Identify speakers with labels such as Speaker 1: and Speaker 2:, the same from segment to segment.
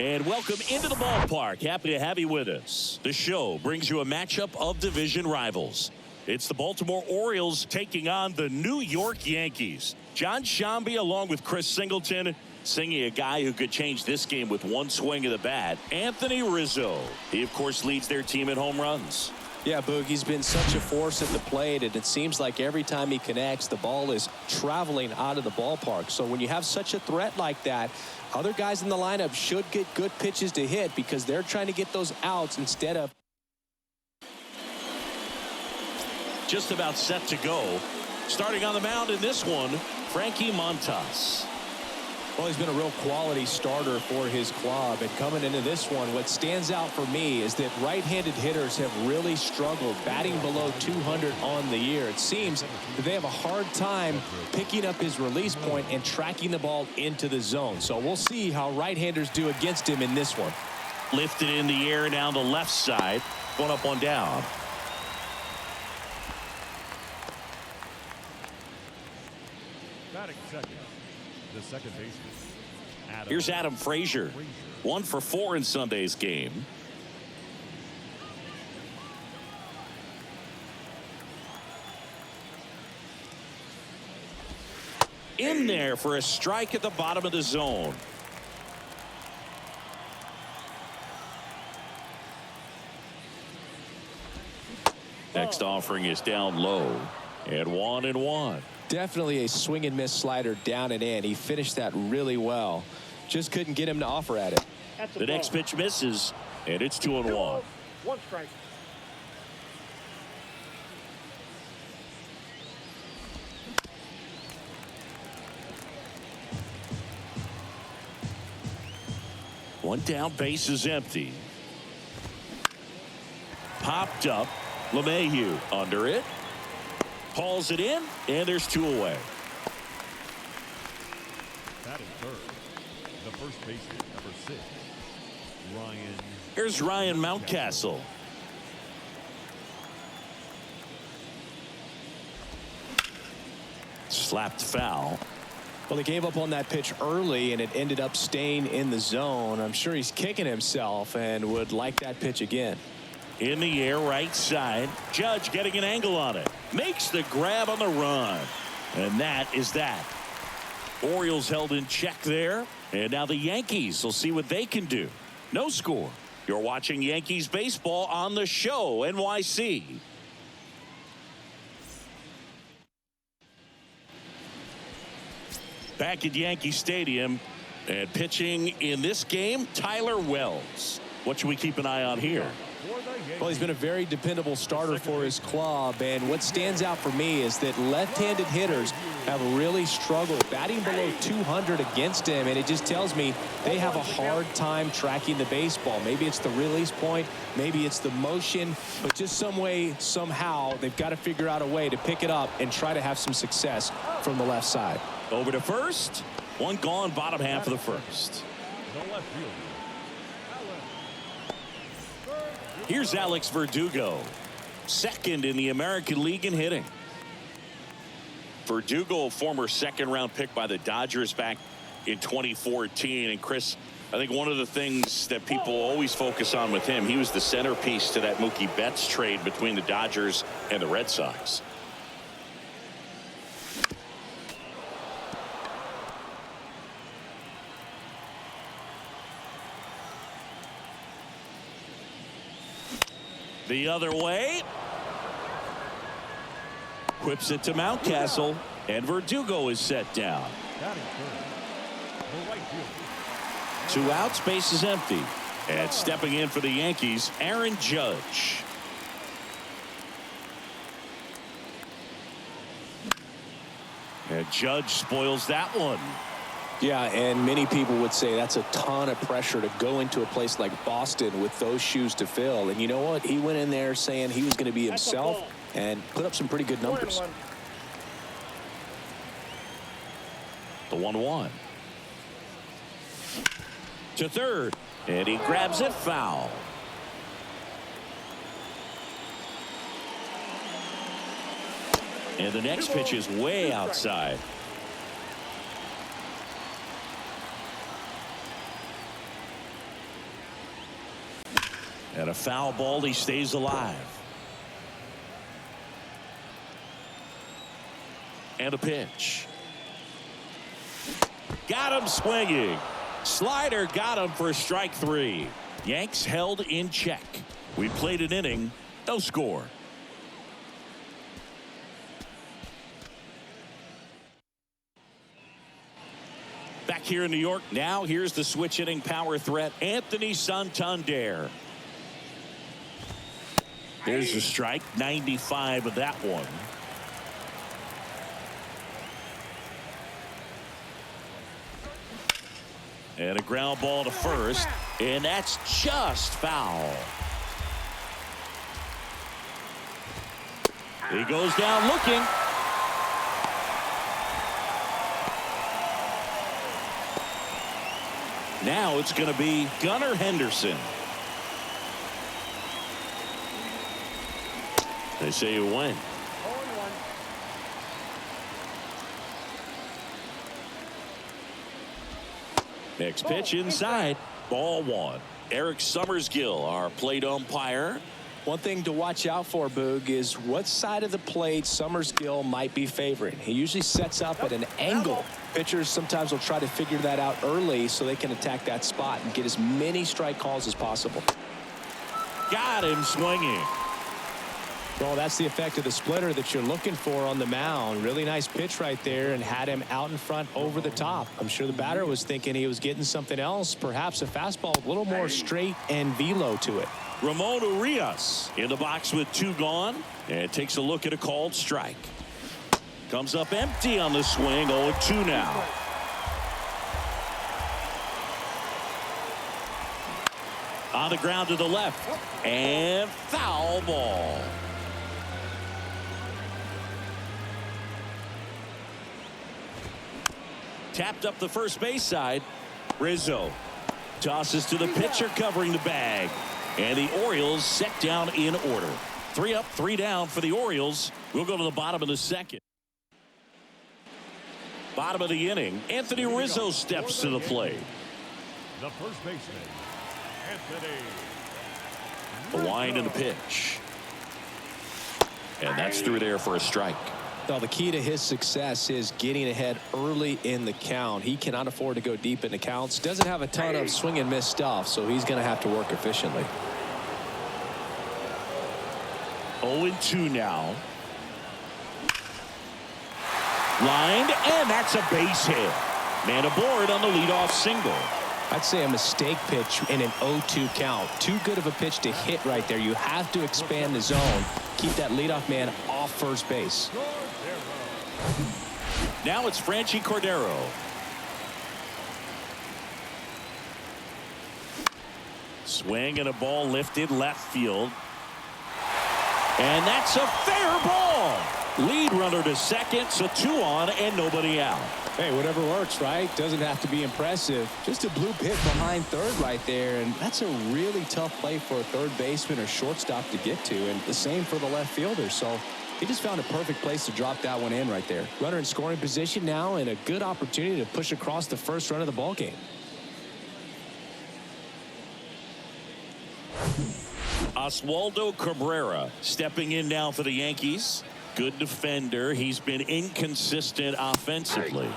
Speaker 1: And welcome into the ballpark. Happy to have you with us. The show brings you a matchup of division rivals. It's the Baltimore Orioles taking on the New York Yankees. John Shambi along with Chris Singleton singing a guy who could change this game with one swing of the bat, Anthony Rizzo. He, of course, leads their team in home runs.
Speaker 2: Yeah, Boog, he's been such a force at the plate, and it seems like every time he connects, the ball is traveling out of the ballpark. So when you have such a threat like that, other guys in the lineup should get good pitches to hit because they're trying to get those outs instead of.
Speaker 1: Just about set to go. Starting on the mound in this one, Frankie Montas.
Speaker 2: Well, he's been a real quality starter for his club, and coming into this one, what stands out for me is that right-handed hitters have really struggled batting below 200 on the year. It seems that they have a hard time picking up his release point and tracking the ball into the zone. So we'll see how right-handers do against him in this one.
Speaker 1: Lifted in the air down the left side, going up, one down.
Speaker 3: Batting second, the second baseman.
Speaker 1: Here's Adam Frazier. 1 for 4 in Sunday's game. In there for a strike at the bottom of the zone. Next offering is down low. And 1-1.
Speaker 2: Definitely a swing and miss slider down and in. He finished that really well. Just couldn't get him to offer at it.
Speaker 1: The next pitch misses, and it's 2-1.
Speaker 4: 1 strike.
Speaker 1: One down, base is empty. Popped up. LeMahieu under it. Hauls it in, and there's 2 away.
Speaker 3: Batting third, the first baseman, number 6, Ryan.
Speaker 1: Here's Ryan Mountcastle. Slapped foul.
Speaker 2: Well, they gave up on that pitch early, and it ended up staying in the zone. I'm sure he's kicking himself and would like that pitch again.
Speaker 1: In the air, right side. Judge getting an angle on it. Makes the grab on the run. And that is that. Orioles held in check there. And now the Yankees will see what they can do. No score. You're watching Yankees baseball on the show, NYC. Back at Yankee Stadium. And pitching in this game, Tyler Wells. What should we keep an eye on here?
Speaker 2: Well, he's been a very dependable starter for his club, and what stands out for me is that left-handed hitters have really struggled batting below 200 against him, and it just tells me they have a hard time tracking the baseball. Maybe it's the release point, maybe it's the motion, but just some way, somehow, they've got to figure out a way to pick it up and try to have some success from the left side.
Speaker 1: Over to first. One gone, bottom half of the first.
Speaker 3: The left fielder.
Speaker 1: Here's Alex Verdugo, second in the American League in hitting. Verdugo, a former second-round pick by the Dodgers back in 2014. And Chris, I think one of the things that people always focus on with him, he was the centerpiece to that Mookie Betts trade between the Dodgers and the Red Sox. The other way. Whips it to Mountcastle, and Verdugo is set down.
Speaker 3: Batting third, the right fielder.
Speaker 1: 2 outs, base is empty. And stepping in for the Yankees, Aaron Judge. And Judge spoils that one.
Speaker 2: Yeah, and many people would say that's a ton of pressure to go into a place like Boston with those shoes to fill. And you know what? He went in there saying he was going to be himself and put up some pretty good numbers.
Speaker 1: The 1-1. To third. And he grabs it foul. And the next pitch is way outside. a foul ball. He stays alive. And a pitch. Got him swinging. Slider got him for strike 3. Yanks held in check. We played an inning. No score. Back here in New York, now here's the switch hitting power threat, Anthony Santander. There's a strike, 95 of that one. And a ground ball to first, and that's just foul. He goes down looking. Now it's going to be Gunnar Henderson. They say you win. Next pitch inside. Ball 1. Eric Summersgill, our plate umpire.
Speaker 2: One thing to watch out for, Boog, is what side of the plate Summersgill might be favoring. He usually sets up at an angle. Pitchers sometimes will try to figure that out early so they can attack that spot and get as many strike calls as possible.
Speaker 1: Got him swinging.
Speaker 2: Well, that's the effect of the splitter that you're looking for on the mound. Really nice pitch right there and had him out in front over the top. I'm sure the batter was thinking he was getting something else, perhaps a fastball a little more straight and velo to it.
Speaker 1: Ramon Urias in the box with 2 gone, and takes a look at a called strike. Comes up empty on the swing. 0-2 now. On the ground to the left, and foul ball. Tapped up the first base side. Rizzo tosses to the pitcher covering the bag. And the Orioles set down in order. 3 up, 3 down for the Orioles. We'll go to the bottom of the second. Bottom of the inning. Anthony Rizzo steps to the plate.
Speaker 3: The first baseman, Anthony.
Speaker 1: The wind and the pitch. And that's through there for a strike.
Speaker 2: Well, the key to his success is getting ahead early in the count. He cannot afford to go deep in the counts. Doesn't have a ton of swing and miss stuff, so he's going to have to work efficiently.
Speaker 1: 0-2 now. Lined, and that's a base hit. Man aboard on the leadoff single.
Speaker 2: I'd say a mistake pitch in an 0-2 count. Too good of a pitch to hit right there. You have to expand the zone. Keep that leadoff man off first base.
Speaker 1: Now it's Franchy Cordero. Swing and a ball lifted left field. And that's a fair ball. Lead runner to second, so 2 on and nobody out.
Speaker 2: Hey, whatever works, right? Doesn't have to be impressive. Just a blue pit behind third right there, and that's a really tough play for a third baseman or shortstop to get to, and the same for the left fielder. So he just found a perfect place to drop that one in right there. Runner in scoring position now, and a good opportunity to push across the first run of the ball game.
Speaker 1: Oswaldo Cabrera stepping in now for the Yankees. Good defender. He's been inconsistent offensively.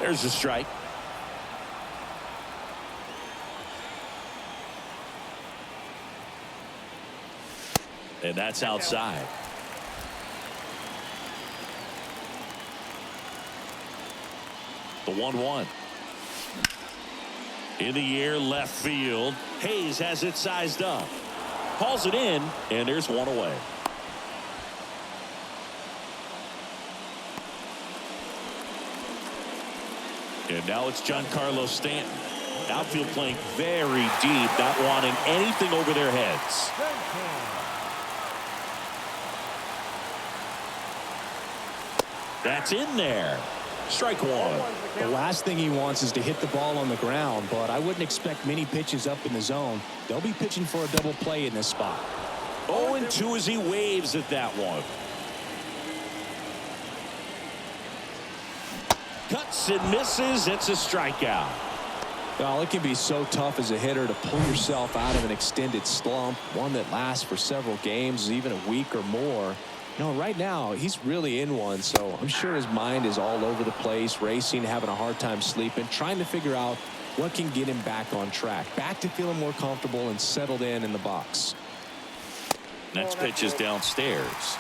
Speaker 1: There's a strike. And that's outside. The 1-1. In the air left field. Hayes has it sized up. Hauls it in, and there's one away. And now it's Giancarlo Stanton. Outfield playing very deep, not wanting anything over their heads. That's in there. Strike 1.
Speaker 2: The last thing he wants is to hit the ball on the ground, but I wouldn't expect many pitches up in the zone. They'll be pitching for a double play in this spot.
Speaker 1: 0-2 as he waves at that one. Cuts and misses. It's a strikeout.
Speaker 2: Well, it can be so tough as a hitter to pull yourself out of an extended slump, one that lasts for several games, even a week or more. You know, right now, he's really in one, so I'm sure his mind is all over the place, racing, having a hard time sleeping, trying to figure out what can get him back on track, back to feeling more comfortable and settled in the box.
Speaker 1: Next pitch is downstairs.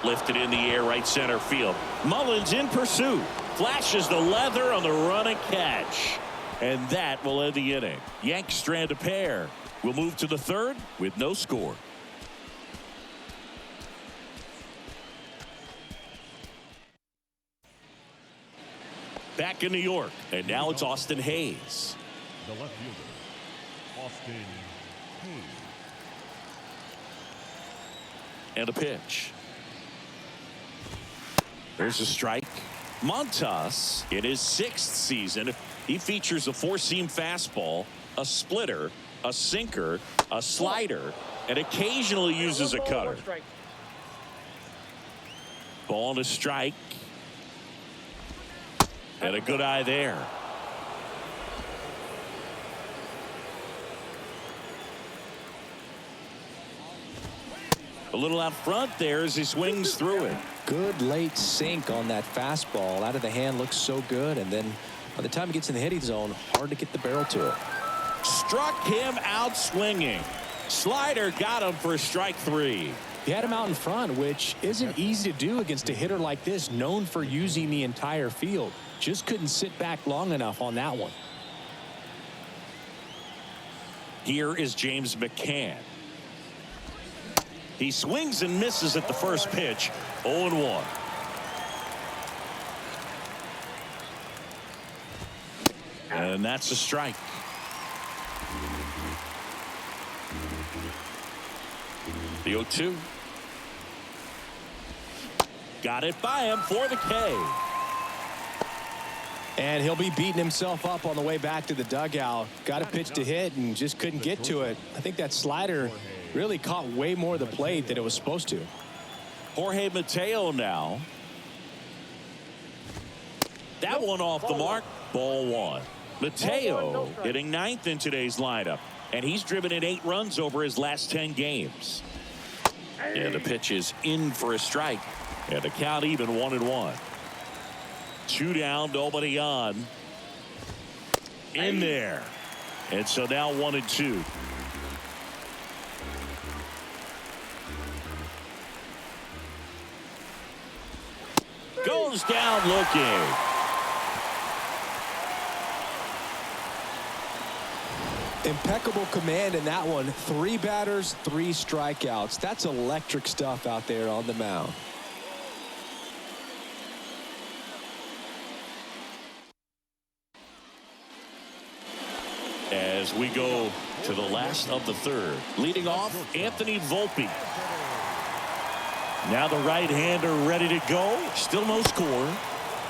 Speaker 1: Lifted in the air, right center field. Mullins in pursuit. Flashes the leather on the run and catch. And that will end the inning. Yanks strand a pair. We'll move to the third with no score. Back in New York, and now it's Austin Hayes.
Speaker 3: The left fielder, Austin Hayes.
Speaker 1: And a pitch. There's a strike. Montas, in his 6th season, he features a 4-seam fastball, a splitter, a sinker, a slider, and occasionally uses a cutter. Ball and a strike. And a good eye there. A little out front there as he swings through it.
Speaker 2: Good late sink on that fastball. Out of the hand looks so good, and then by the time he gets in the hitting zone, hard to get the barrel to it.
Speaker 1: Struck him out swinging. Slider got him for strike 3.
Speaker 2: He had him out in front, which isn't easy to do against a hitter like this, known for using the entire field. Just couldn't sit back long enough on that one.
Speaker 1: Here is James McCann. He swings and misses at the first pitch. 0-1. And that's a strike. The 0-2. Got it by him for the K.
Speaker 2: And he'll be beating himself up on the way back to the dugout. Got a pitch to hit and just couldn't get to it. I think that slider really caught way more of the plate than it was supposed to.
Speaker 1: Jorge Mateo now. That one off the mark. Ball 1. Mateo hitting 9th in today's lineup, and he's driven in 8 runs over his last 10 games. And the pitch is in for a strike, and the count even 1-1. 2 down, nobody on. In there. And so now 1-2. Goes down looking.
Speaker 2: Impeccable command in that one. 3 batters, 3 strikeouts. That's electric stuff out there on the mound.
Speaker 1: As we go to the last of the third. Leading off, Anthony Volpe. Now the right-hander ready to go. Still no score.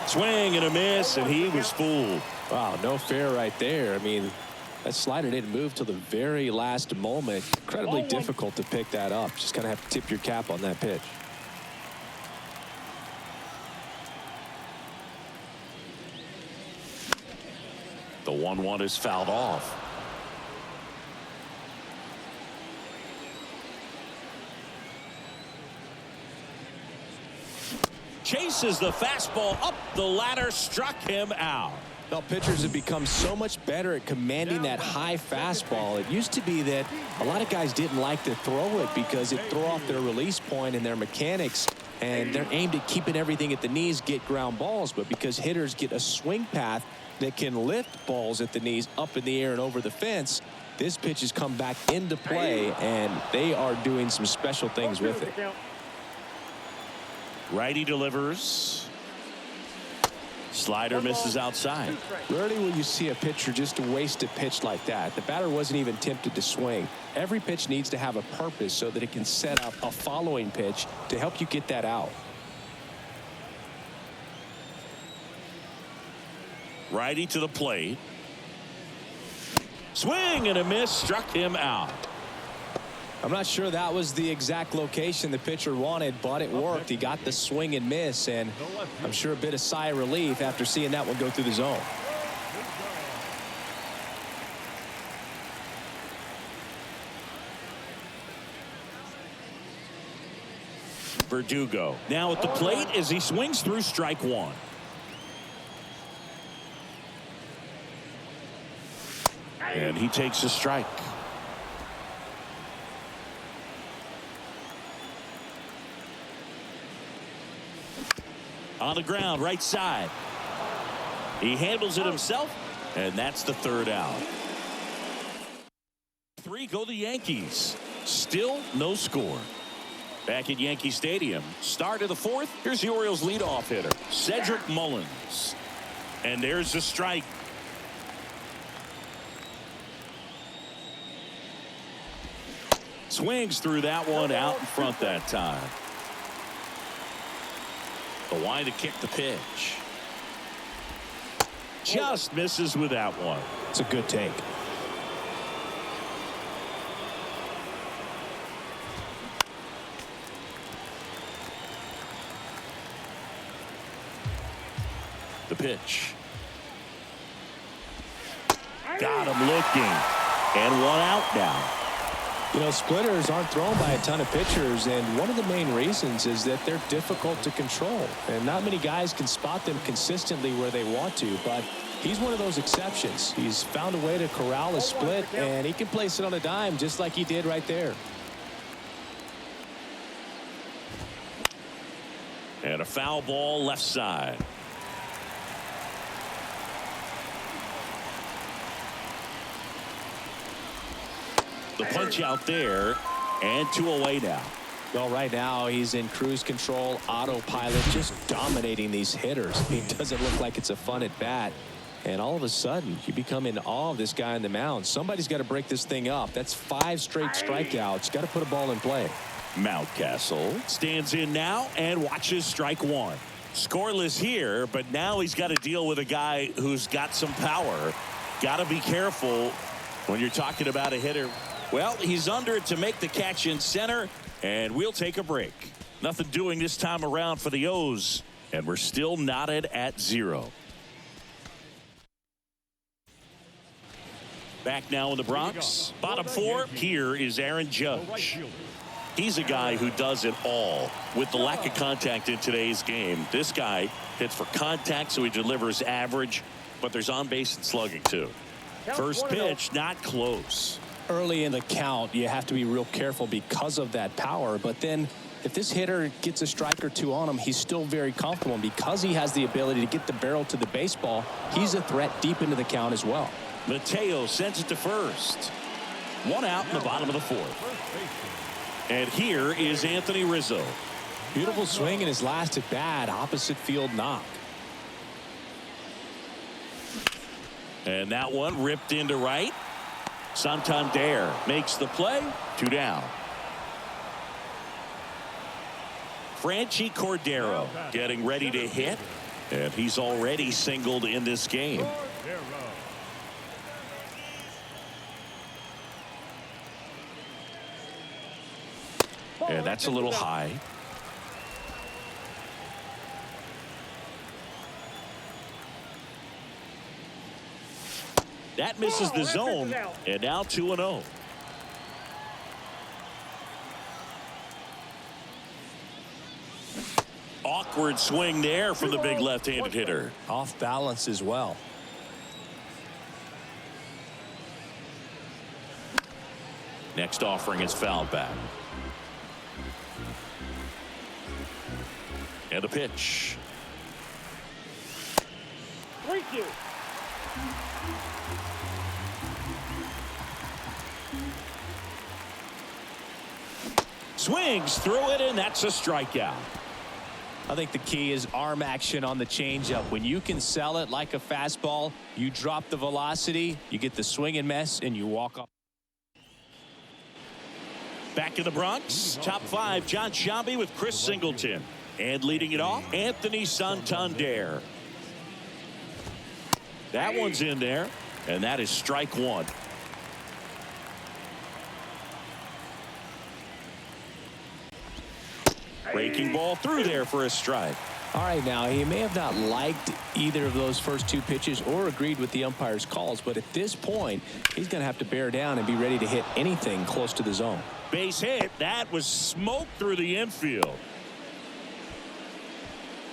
Speaker 1: Swing and a miss, and he was fooled.
Speaker 2: Wow, no fair right there. I mean, that slider didn't move till the very last moment. Incredibly difficult to pick that up. Just kind of have to tip your cap on that pitch.
Speaker 1: The 1-1 is fouled off. Chases the fastball up the ladder, struck him out.
Speaker 2: Well, pitchers have become so much better at commanding that high fastball. It used to be that a lot of guys didn't like to throw it because it threw off their release point and their mechanics, and they're aimed at keeping everything at the knees, get ground balls. But because hitters get a swing path that can lift balls at the knees up in the air and over the fence, this pitch has come back into play, and they are doing some special things with it.
Speaker 1: Righty delivers. Slider misses outside.
Speaker 2: Rarely will you see a pitcher just waste a pitch like that. The batter wasn't even tempted to swing. Every pitch needs to have a purpose so that it can set up a following pitch to help you get that out.
Speaker 1: Righty to the plate. Swing and a miss, struck him out.
Speaker 2: I'm not sure that was the exact location the pitcher wanted, but it worked. He got the swing and miss, and I'm sure a bit of sigh of relief after seeing that one go through the zone.
Speaker 1: Verdugo now at the plate as he swings through strike one. And he takes a strike. On the ground, right side. He handles it himself, and that's the third out. 3 go the Yankees. Still no score. Back at Yankee Stadium, start of the 4th. Here's the Orioles leadoff hitter, Cedric Mullins. And there's a strike. Swings through that one out in front that time. The line to kick the pitch. Just misses with that one.
Speaker 2: It's a good take.
Speaker 1: The pitch. Got him looking. And one out now.
Speaker 2: You know, splitters aren't thrown by a ton of pitchers, and one of the main reasons is that they're difficult to control. And not many guys can spot them consistently where they want to, but he's one of those exceptions. He's found a way to corral a split, and he can place it on a dime just like he did right there.
Speaker 1: And a foul ball left side. The punch out there, and 2 away now.
Speaker 2: Well, right now he's in cruise control, autopilot, just dominating these hitters. He doesn't look like it's a fun at bat. And all of a sudden, you become in awe of this guy on the mound. Somebody's got to break this thing up. That's 5 straight strikeouts. Got to put a ball in play.
Speaker 1: Mountcastle stands in now and watches strike one. Scoreless here, but now he's got to deal with a guy who's got some power. Got to be careful when you're talking about a hitter. Well, he's under it to make the catch in center, and we'll take a break. Nothing doing this time around for the O's, and we're still knotted at 0. Back now in the Bronx. Bottom 4, here is Aaron Judge. He's a guy who does it all. With the lack of contact in today's game, this guy hits for contact, so he delivers average, but there's on base and slugging too. First pitch, not close.
Speaker 2: Early in the count, you have to be real careful because of that power. But then if this hitter gets a strike or 2 on him, he's still very comfortable. And because he has the ability to get the barrel to the baseball, he's a threat deep into the count as well.
Speaker 1: Mateo sends it to first. 1 out in the bottom of the 4th. And here is Anthony Rizzo.
Speaker 2: Beautiful swing in his last at bat, opposite field knock.
Speaker 1: And that one ripped into right. Santander makes the play. 2 down. Franchi Cordero getting ready to hit, and he's already singled in this game. And that's a little high. That misses the zone, and now 2-0. Awkward swing there from the big left-handed hitter.
Speaker 2: Off balance as well.
Speaker 1: Next offering is fouled back. And a pitch.
Speaker 4: Thank you.
Speaker 1: Swings through it, and that's a strikeout.
Speaker 2: I think the key is arm action on the changeup. When you can sell it like a fastball, you drop the velocity, you get the swing and miss, and you walk off.
Speaker 1: Back in the Bronx, top 5, John Sciambi with Chris Singleton. And leading it off, Anthony Santander. That one's in there, and that is strike 1. Breaking ball through there for a strike.
Speaker 2: All right, now, he may have not liked either of those first two pitches or agreed with the umpire's calls, but at this point, he's going to have to bear down and be ready to hit anything close to the zone.
Speaker 1: Base hit. That was smoke through the infield.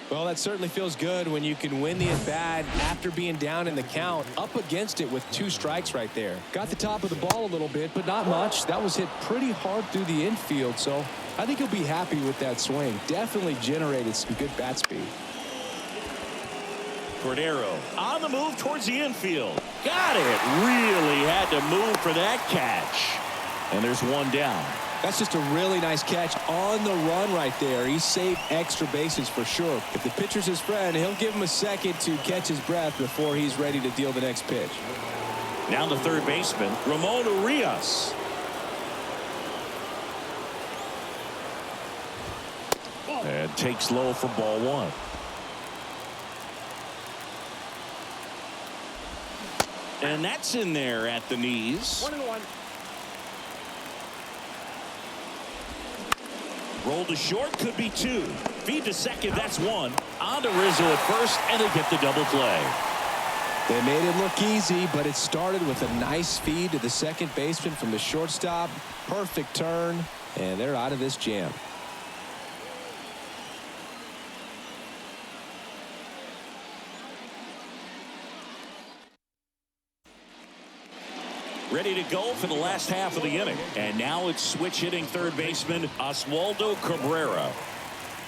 Speaker 2: Well, that certainly feels good when you can win the at-bat after being down in the count, up against it with 2 strikes right there. Got the top of the ball a little bit, but not much. That was hit pretty hard through the infield, so I think he'll be happy with that swing. Definitely generated some good bat speed.
Speaker 1: Cordero on the move towards the infield. Got it. Really had to move for that catch. And there's one down.
Speaker 2: That's just a really nice catch on the run right there. He saved extra bases for sure. If the pitcher's his friend, he'll give him a second to catch his breath before he's ready to deal the next pitch.
Speaker 1: Now the third baseman, Ramon Urias. And takes low for ball 1. And that's in there at the knees.
Speaker 4: 1-1.
Speaker 1: Roll to short, could be 2. Feed to second, that's 1. On to Rizzo at first, and they get the double play.
Speaker 2: They made it look easy, but it started with a nice feed to the second baseman from the shortstop. Perfect turn, and they're out of this jam.
Speaker 1: Ready to go for the last half of the inning. And now it's switch hitting third baseman Oswaldo Cabrera.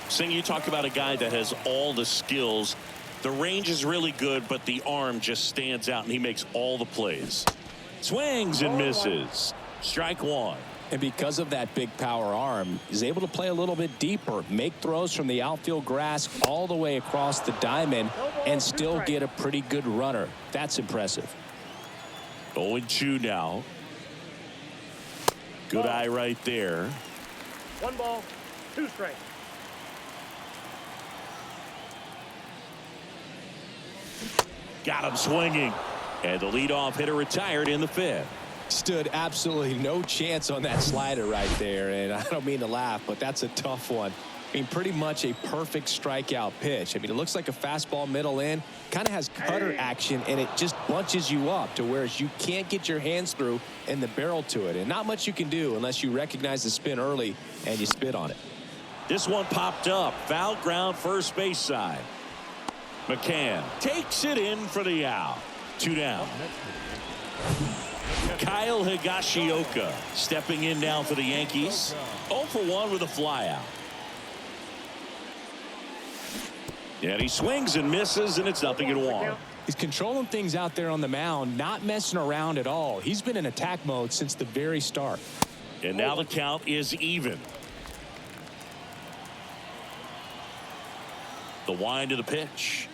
Speaker 1: Sing, you talk about a guy that has all the skills. The range is really good, but the arm just stands out, and he makes all the plays. Swings and misses. Strike 1.
Speaker 2: And because of that big power arm, he's able to play a little bit deeper, make throws from the outfield grass all the way across the diamond, and still get a pretty good runner. That's impressive.
Speaker 1: 0-2 now. Good eye right there.
Speaker 4: 1 ball, 2 strikes.
Speaker 1: Got him swinging. And the leadoff hitter retired in the 5th.
Speaker 2: Stood absolutely no chance on that slider right there, and I don't mean to laugh, but that's a tough one. I mean, pretty much a perfect strikeout pitch. I mean, it looks like a fastball middle in, kind of has cutter action, and it just bunches you up to where you can't get your hands through and the barrel to it. And not much you can do unless you recognize the spin early and you spit on it.
Speaker 1: This one popped up. Foul ground first base side. McCann takes it in for the out. 2 down. Kyle Higashioka stepping in now for the Yankees. 0 for 1 with a flyout. And he swings and misses, and it's 0-1.
Speaker 2: He's controlling things out there on the mound, not messing around at all. He's been in attack mode since the very start.
Speaker 1: And now the count is even. The wind of the pitch.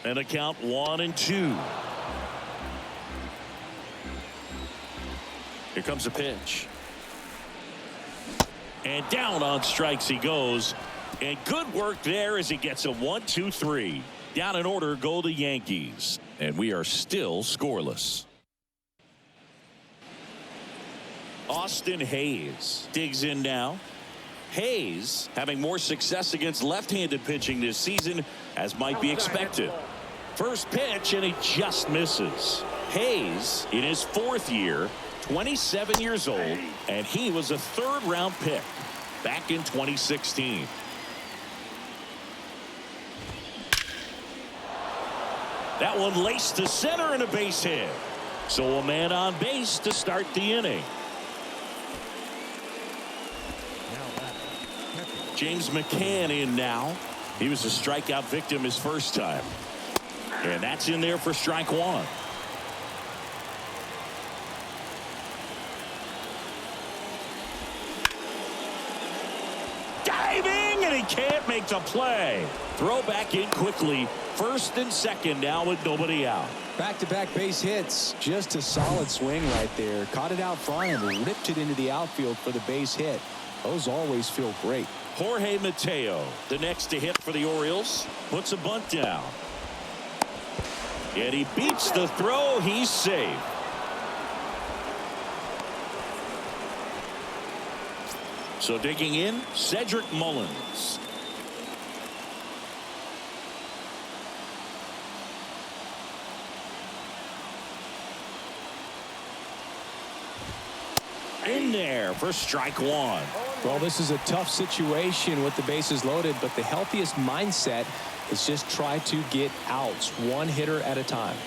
Speaker 1: And the count 1-2. Here comes the pitch. And down on strikes he goes. And good work there as he gets a 1-2-3. Down in order go the Yankees. And we are still scoreless. Austin Hayes digs in now. Hayes having more success against left-handed pitching this season, as might be expected. First pitch, and he just misses. Hayes in his 4th year, 27 years old, and he was a 3rd-round pick back in 2016. That one laced to center and a base hit. So a man on base to start the inning. James McCann in now. He was a strikeout victim his first time. And that's in there for strike 1. Diving, and he can't make the play. Throw back in quickly. First and second now with nobody out.
Speaker 2: Back-to-back base hits. Just a solid swing right there. Caught it out front and ripped it into the outfield for the base hit. Those always feel great.
Speaker 1: Jorge Mateo, the next to hit for the Orioles, puts a bunt down. And he beats the throw. He's safe. So digging in, Cedric Mullins. In there for strike one.
Speaker 2: Well, this is a tough situation with the bases loaded, but the healthiest mindset is just try to get outs, one hitter at a time.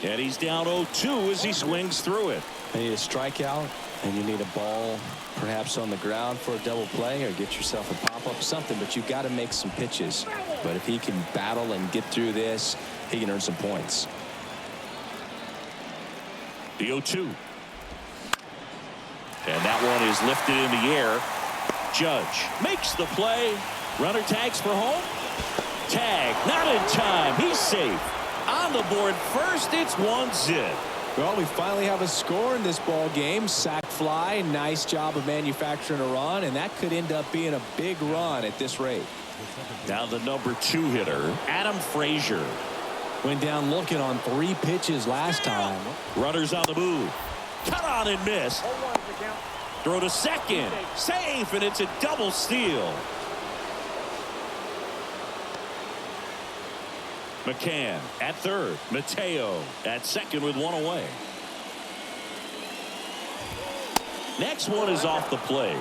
Speaker 1: And he's down 0-2 as he swings through it.
Speaker 2: You need a strikeout, and you need a ball perhaps on the ground for a double play, or get yourself a pop-up, something, but you've got to make some pitches. But if he can battle and get through this, he can earn some points.
Speaker 1: The 0-2. And that one is lifted in the air. Judge makes the play. Runner tags for home. Tag, not in time. He's safe. On the board first, it's 1-0.
Speaker 2: Well, we finally have a score in this ball game. Sac fly, nice job of manufacturing a run, and that could end up being a big run at this rate.
Speaker 1: Now the number 2 hitter, Adam Frazier.
Speaker 2: Went down looking on 3 pitches last time.
Speaker 1: Runners on the move. Cut on and miss. Throw to second. Safe, and it's a double steal. McCann at third. Mateo at second with one away. Next one is off the plate,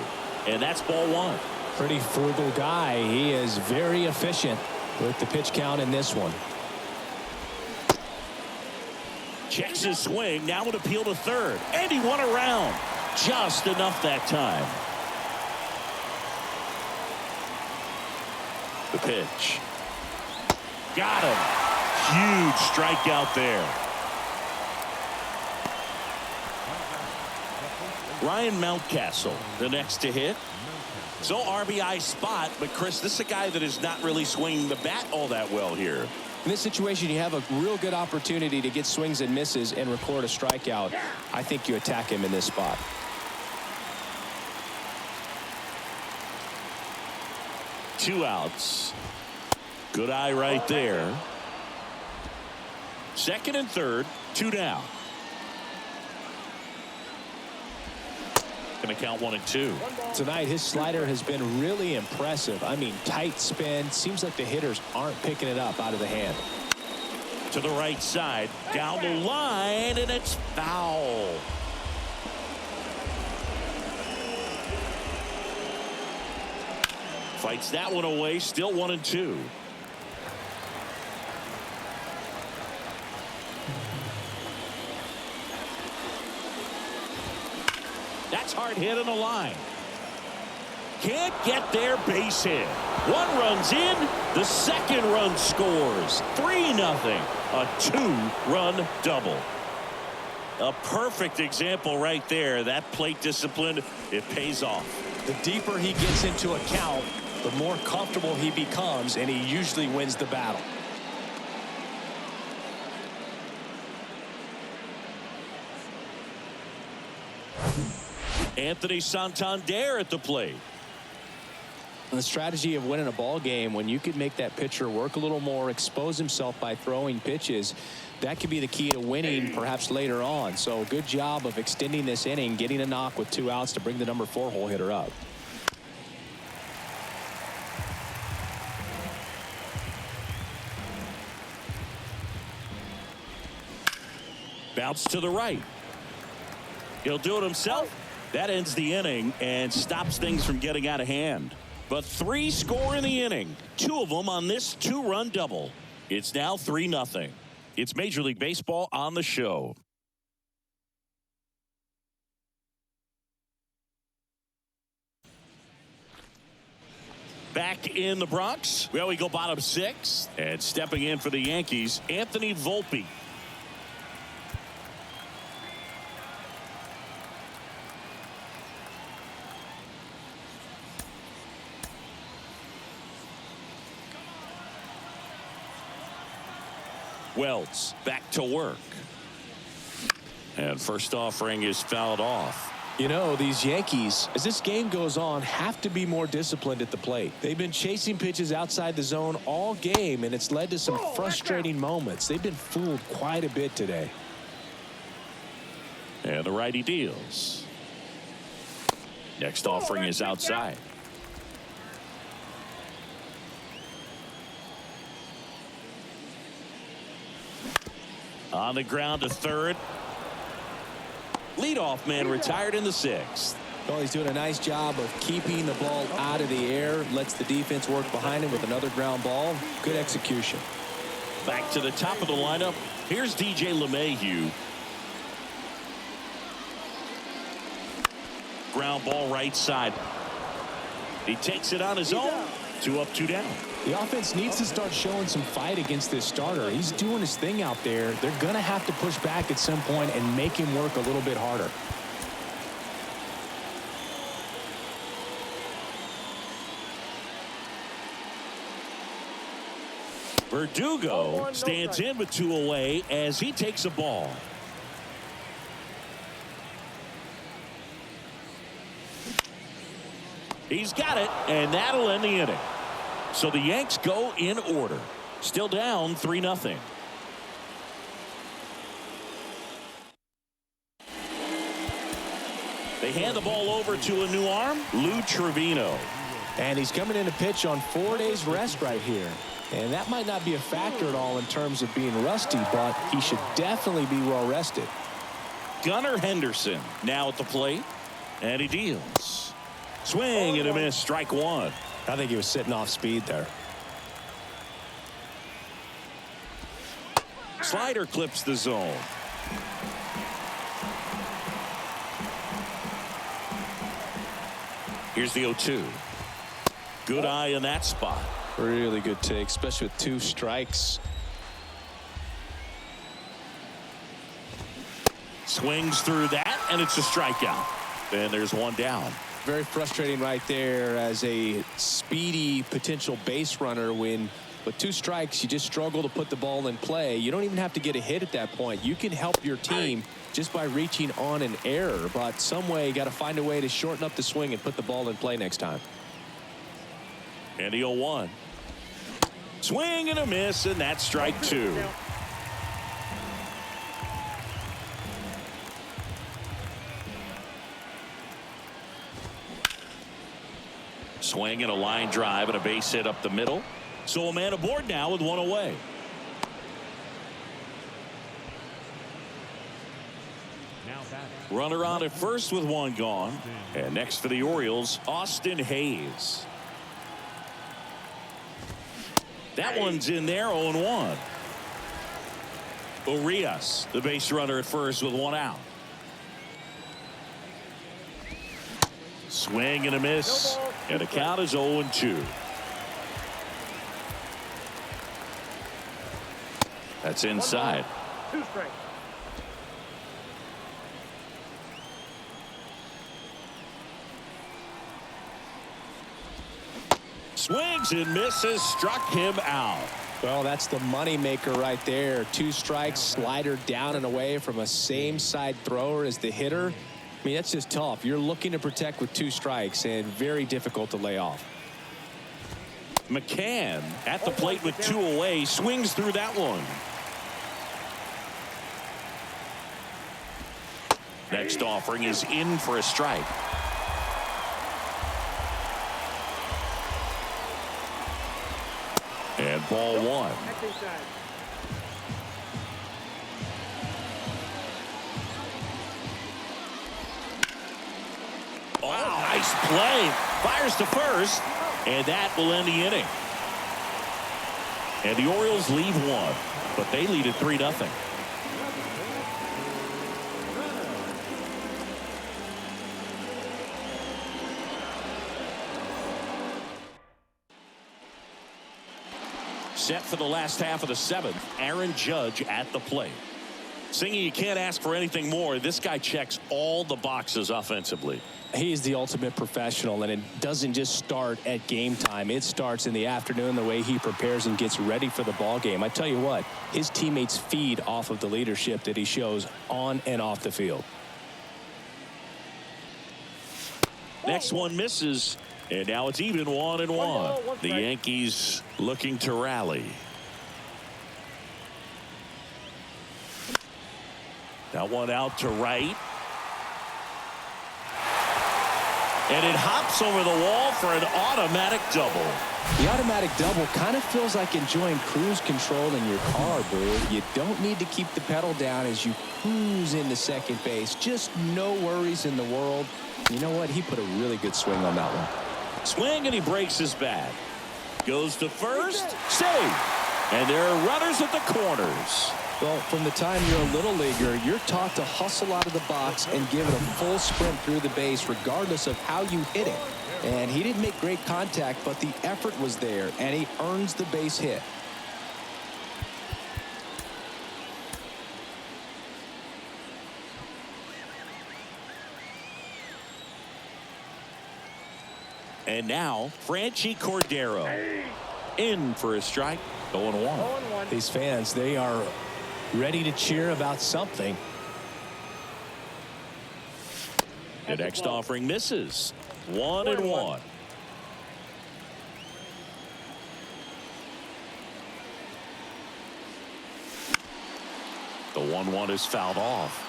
Speaker 1: and that's ball one.
Speaker 2: Pretty frugal guy. He is very efficient with the pitch count in this one.
Speaker 1: Checks his swing. Now an appeal to third, and he won around. Just enough that time. The pitch. Got him. Huge strikeout there. Ryan Mountcastle, the next to hit. So RBI spot, but Chris, this is a guy that is not really swinging the bat all that well here.
Speaker 2: In this situation, you have a real good opportunity to get swings and misses and record a strikeout. I think you attack him in this spot.
Speaker 1: Two outs. Good eye right there. Second and third, 2 down. Going to count 1-2.
Speaker 2: Tonight, his slider has been really impressive. I mean, tight spin. Seems like the hitters aren't picking it up out of the hand.
Speaker 1: To the right side, down the line, and it's foul. Fights that one away, still 1-2. That's hard hit on the line. Can't get their base hit. One run's in. The second run scores. 3-0. A 2-run double. A perfect example right there. That plate discipline, it pays off.
Speaker 2: The deeper he gets into a count, the more comfortable he becomes, and he usually wins the battle.
Speaker 1: Anthony Santander at the plate.
Speaker 2: The strategy of winning a ball game, when you could make that pitcher work a little more, expose himself by throwing pitches, that could be the key to winning perhaps later on. So good job of extending this inning, getting a knock with 2 outs to bring the number 4 hole hitter up.
Speaker 1: Bounce to the right. He'll do it himself. That ends the inning and stops things from getting out of hand. But 3 score in the inning, 2 of them on this 2-run double. It's now 3-0. It's Major League Baseball on the show. Back in the Bronx. Well, we go bottom 6. And stepping in for the Yankees, Anthony Volpe. Wells back to work. And first offering is fouled off.
Speaker 2: You know, these Yankees, as this game goes on, have to be more disciplined at the plate. They've been chasing pitches outside the zone all game, and it's led to some frustrating moments. They've been fooled quite a bit today.
Speaker 1: Next offering is outside. On the ground to third. Leadoff man retired in the 6th.
Speaker 2: Well, he's doing a nice job of keeping the ball out of the air. Lets the defense work behind him with another ground ball. Good execution.
Speaker 1: Back to the top of the lineup. Here's DJ LeMahieu. Ground ball right side. He takes it on his own. 2 up, 2 down.
Speaker 2: The offense needs to start showing some fight against this starter. He's doing his thing out there. They're going to have to push back at some point and make him work a little bit harder.
Speaker 1: Verdugo stands in with 2 away as he takes a ball. He's got it, and that'll end the inning. So the Yanks go in order. Still down 3-0. They hand the ball over to a new arm, Lou Trevino.
Speaker 2: And he's coming in to pitch on 4 days rest right here. And that might not be a factor at all in terms of being rusty, but he should definitely be well rested.
Speaker 1: Gunnar Henderson now at the plate, and he deals. Swing and a miss, strike 1.
Speaker 2: I think he was sitting off speed there.
Speaker 1: Slider clips the zone. Here's the 0-2. Good eye in that spot.
Speaker 2: Really good take, especially with 2 strikes.
Speaker 1: Swings through that, and it's a strikeout. And there's 1 down.
Speaker 2: Very frustrating right there as a speedy potential base runner when with 2 strikes you just struggle to put the ball in play. You don't even have to get a hit at that point. You can help your team just by reaching on an error, but some way you got to find a way to shorten up the swing and put the ball in play next time.
Speaker 1: And the 0-1. Swing and a miss, and that's strike 2. Swing and a line drive and a base hit up the middle. So a man aboard now with 1 away. Runner on at first with 1 gone. And next for the Orioles, Austin Hayes. That one's in there, 0-1. Urias, the base runner at first with 1 out. Swing and a miss, and the count is 0-2. That's inside.
Speaker 4: 2 strikes.
Speaker 1: Swings and misses, struck him out.
Speaker 2: Well, that's the money maker right there. 2 strikes, slider down and away from a same side thrower as the hitter. I mean, that's just tough. You're looking to protect with 2 strikes and very difficult to lay off.
Speaker 1: McCann at the plate with 2 away, swings through that one. Next offering is in for a strike. And ball 1. Oh, nice play. Fires to first, and that will end the inning. And the Orioles lead 1, but they lead at 3-0. Set for the last half of the 7th, Aaron Judge at the plate. Singing, you can't ask for anything more. This guy checks all the boxes offensively.
Speaker 2: He's the ultimate professional, and it doesn't just start at game time. It starts in the afternoon, the way he prepares and gets ready for the ball game. I tell you what, his teammates feed off of the leadership that he shows on and off the field.
Speaker 1: Next one misses, and now it's even 1-1. The Yankees looking to rally. That one out to right. And it hops over the wall for an automatic double.
Speaker 2: The automatic double kind of feels like enjoying cruise control in your car, boo. You don't need to keep the pedal down as you cruise into second base. Just no worries in the world. You know what? He put a really good swing on that one.
Speaker 1: Swing, and he breaks his bat. Goes to first. Save. And there are runners at the corners.
Speaker 2: Well, from the time you're a little leaguer, you're taught to hustle out of the box and give it a full sprint through the base regardless of how you hit it. And he didn't make great contact, but the effort was there, and he earns the base hit.
Speaker 1: And now, Franchi Cordero in for a strike. 0-1.
Speaker 2: These fans, they are ready to cheer about something.
Speaker 1: The next offering misses. 1-1. The 1-1 is fouled off.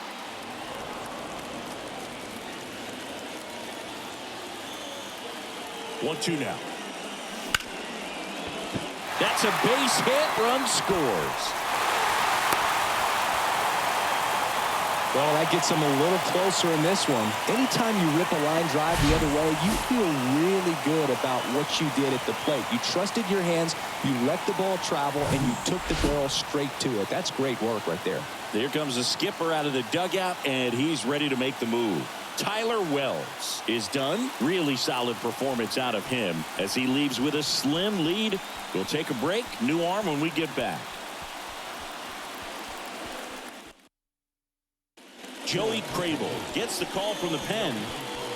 Speaker 1: One-two now. That's a base hit. Run scores.
Speaker 2: Well, that gets him a little closer in this one. Anytime you rip a line drive the other way, you feel really good about what you did at the plate. You trusted your hands, you let the ball travel, and you took the barrel straight to it. That's great work right there.
Speaker 1: Here comes the skipper out of the dugout, and he's ready to make the move. Tyler Wells is done. Really solid performance out of him as he leaves with a slim lead. We'll take a break. New arm when we get back. Joey Crable gets the call from the pen.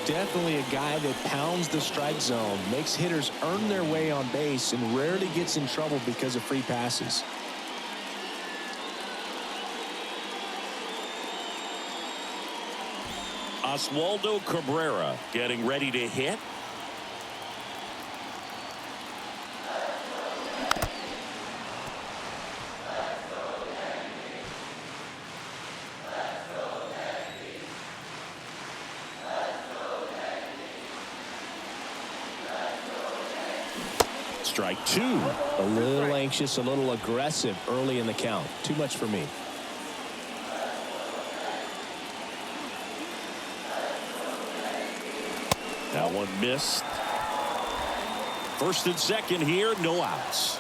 Speaker 2: Definitely a guy that pounds the strike zone, makes hitters earn their way on base, and rarely gets in trouble because of free passes.
Speaker 1: Oswaldo Cabrera getting ready to hit. Strike two.
Speaker 2: A little anxious, a little aggressive early in the count. Too much for me.
Speaker 1: That one missed. First and second here, no outs.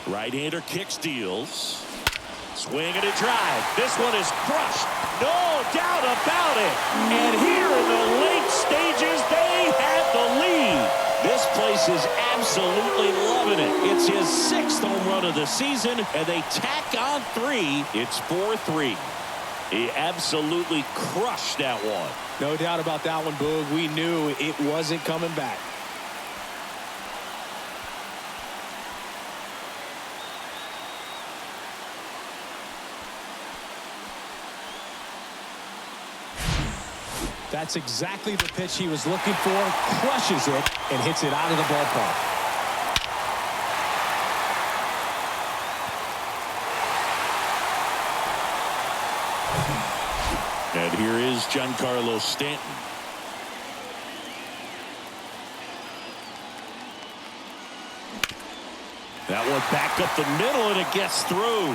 Speaker 1: Right-hander kicks, deals. Swing and a drive. This one is crushed. No doubt about it. And here in the late stages, they have the lead. This place is absolutely loving it. It's his 6th home run of the season, and they tack on 3. It's 4-3. He absolutely crushed that one.
Speaker 2: No doubt about that one, Boog. We knew it wasn't coming back. That's exactly the pitch he was looking for. Crushes it and hits it out of the ballpark.
Speaker 1: And here is Giancarlo Stanton. That one back up the middle, and it gets through.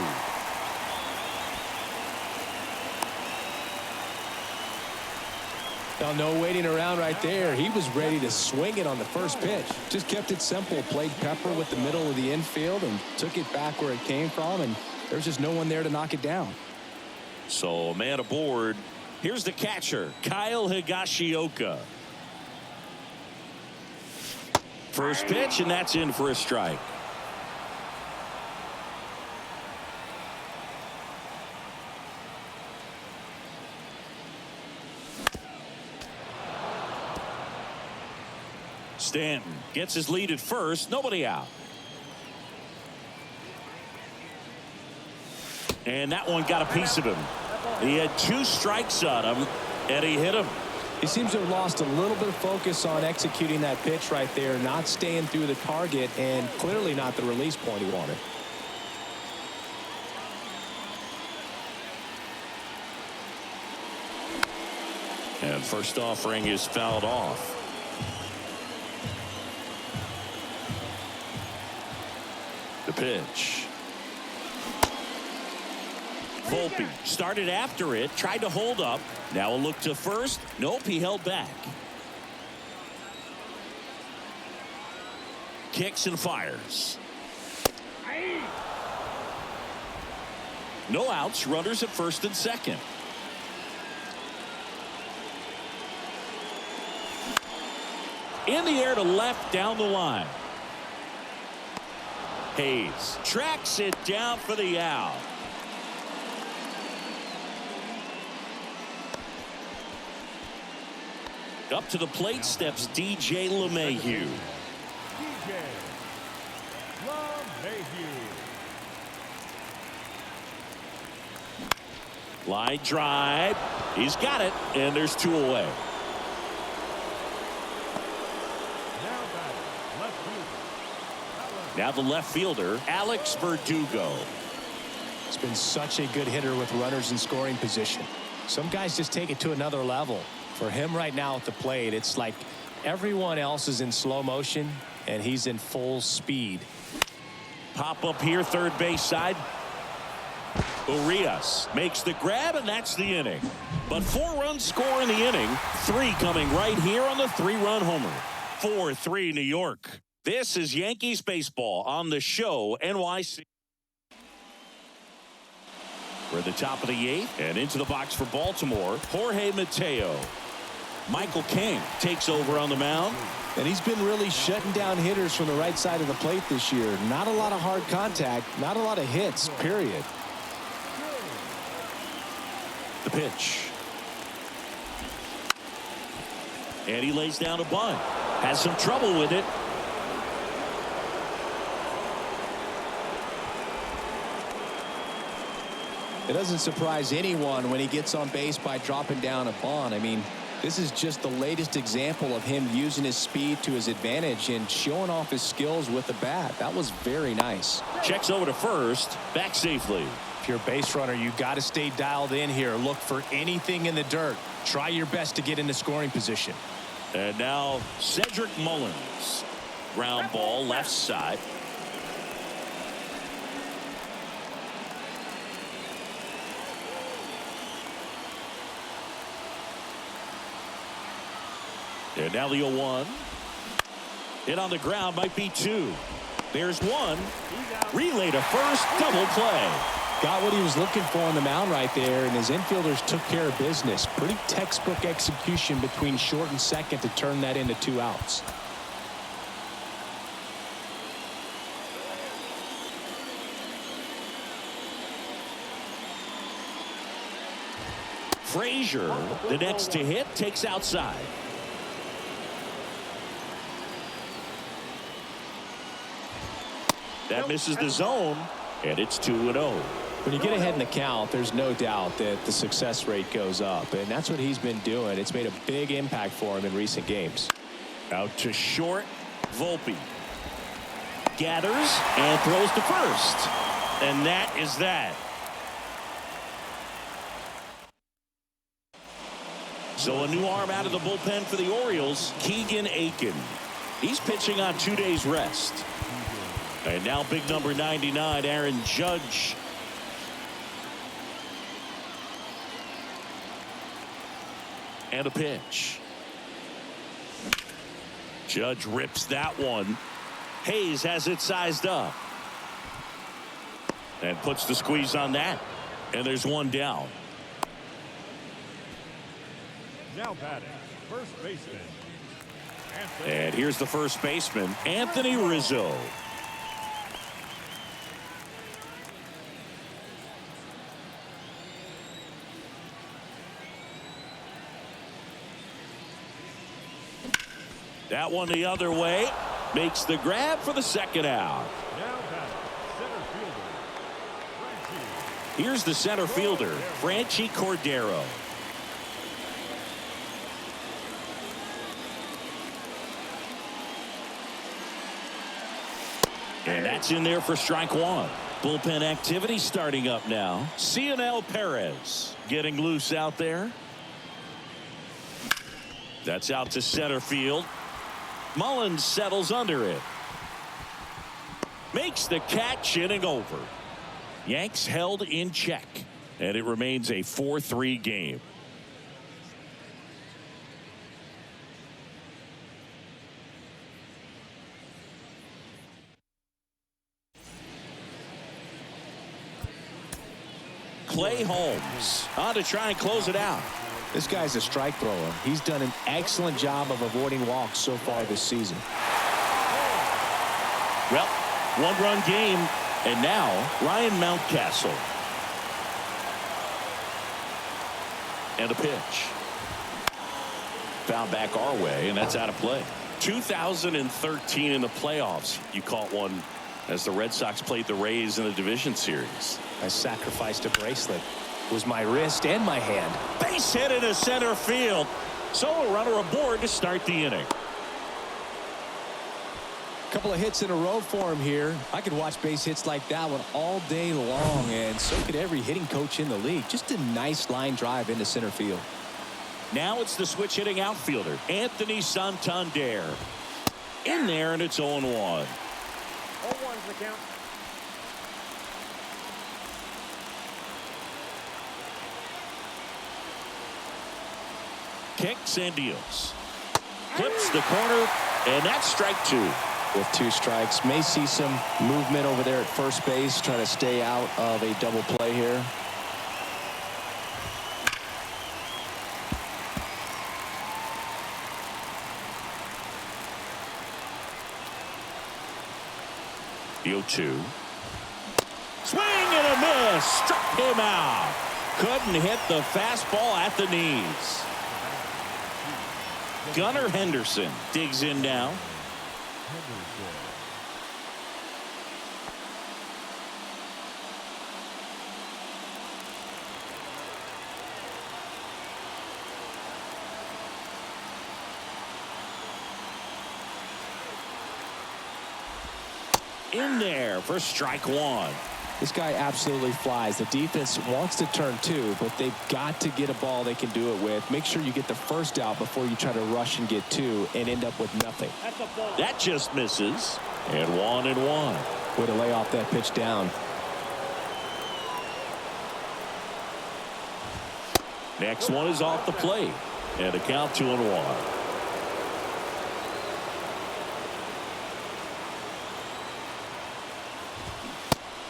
Speaker 2: Well, no waiting around right there. He was ready to swing it on the first pitch. Just kept it simple. Played pepper with the middle of the infield and took it back where it came from. And there's just no one there to knock it down.
Speaker 1: So, man aboard. Here's the catcher, Kyle Higashioka. First pitch, and that's in for a strike. Stanton gets his lead at first. Nobody out. And that one got a piece of him. He had 2 strikes on him, and he hit him.
Speaker 2: He seems to have lost a little bit of focus on executing that pitch right there, not staying through the target, and clearly not the release point he wanted.
Speaker 1: And first offering is fouled off. The pitch. Volpe started after it, tried to hold up. Now a look to first. Nope, he held back. Kicks and fires. No outs, runners at first and second. In the air to left down the line. Hayes tracks it down for the out. Up to the plate steps DJ LeMahieu.
Speaker 3: DJ LeMahieu.
Speaker 1: Line drive. He's got it, and there's two away. Now the left fielder, Alex Verdugo.
Speaker 2: He's been such a good hitter with runners in scoring position. Some guys just take it to another level. For him right now at the plate, it's like everyone else is in slow motion, and he's in full speed.
Speaker 1: Pop up here, third base side. Urias makes the grab, and that's the inning. But 4-run score in the inning. 3 coming right here on the 3-run homer. 4-3 New York. This is Yankees baseball on the show NYC. We're at the top of the 8th and into the box for Baltimore. Jorge Mateo. Michael King takes over on the mound.
Speaker 2: And he's been really shutting down hitters from the right side of the plate this year. Not a lot of hard contact, not a lot of hits, period.
Speaker 1: The pitch. And he lays down a bunt. Has some trouble with it.
Speaker 2: It doesn't surprise anyone when he gets on base by dropping down a bunt. I mean, this is just the latest example of him using his speed to his advantage and showing off his skills with the bat. That was very nice.
Speaker 1: Checks over to first, back safely.
Speaker 2: If you're a base runner, you got to stay dialed in here. Look for anything in the dirt. Try your best to get into scoring position.
Speaker 1: And now Cedric Mullins. Ground ball left side. And now the 0-1. Hit on the ground, might be 2. There's 1. Relay to first, double play.
Speaker 2: Got what he was looking for on the mound right there, and his infielders took care of business. Pretty textbook execution between short and second to turn that into 2 outs.
Speaker 1: Frazier, the next to hit, takes outside. That misses the zone, and it's 2-0.
Speaker 2: When you get ahead in the count, there's no doubt that the success rate goes up, and that's what he's been doing. It's made a big impact for him in recent games.
Speaker 1: Out to short, Volpe gathers and throws to first, and that is that. So a new arm out of the bullpen for the Orioles, Keegan Aiken. He's pitching on 2 days rest. And now big number 99, Aaron Judge. And a pitch. Judge rips that one. Hayes has it sized up. And puts the squeeze on that. And there's 1 down.
Speaker 3: Now batting, first baseman.
Speaker 1: And here's the first baseman, Anthony Rizzo. That one the other way. Makes the grab for the second out.
Speaker 3: Now batting, center fielder.
Speaker 1: Here's the center fielder, Franchi Cordero. And that's in there for strike one. Bullpen activity starting up now. Cionel Perez getting loose out there. That's out to center field. Mullins settles under it. Makes the catch, inning over. Yanks held in check. And it remains a 4-3 game. Clay Holmes on to try and close it out.
Speaker 2: This guy's a strike thrower. He's done an excellent job of avoiding walks so far this season.
Speaker 1: Well, one-run game, and now Ryan Mountcastle. And a pitch. Foul back our way, and that's out of play. 2013 in the playoffs, you caught one as the Red Sox played the Rays in the division series.
Speaker 2: I sacrificed a bracelet. It was my wrist and my hand.
Speaker 1: Base hit into center field. So a runner aboard to start the inning.
Speaker 2: Couple of hits in a row for him here. I could watch base hits like that one all day long, and so could every hitting coach in the league. Just a nice line drive into center field.
Speaker 1: Now it's the switch hitting outfielder, Anthony Santander. In there, and it's 0-1.
Speaker 4: 0-1's the count.
Speaker 1: Kicks and deals. Clips the corner, and that's strike two.
Speaker 2: With 2 strikes, may see some movement over there at first base, trying to stay out of a double play here.
Speaker 1: The 0-2. Swing and a miss. Struck him out. Couldn't hit the fastball at the knees. Gunnar Henderson digs in now. In there for strike one.
Speaker 2: This guy absolutely flies. The defense wants to turn 2, but they've got to get a ball they can do it with. Make sure you get the first out before you try to rush and get 2 and end up with nothing.
Speaker 1: That just misses. And 1-1.
Speaker 2: Way to lay off that pitch down.
Speaker 1: Next one is off the plate. And a count 2-1.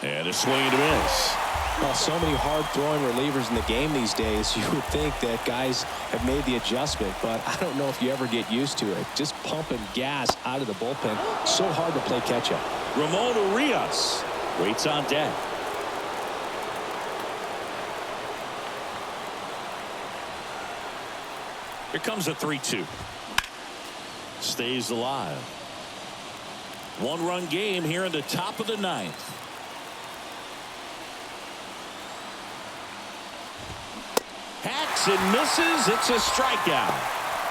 Speaker 1: And a swing and a miss.
Speaker 2: Well, so many hard-throwing relievers in the game these days. You would think that guys have made the adjustment, but I don't know if you ever get used to it. Just pumping gas out of the bullpen. So hard to play catch-up.
Speaker 1: Ramon Urias waits on deck. Here comes a 3-2. Stays alive. One-run game here in the top of the 9th. Hacks and misses. It's a strikeout.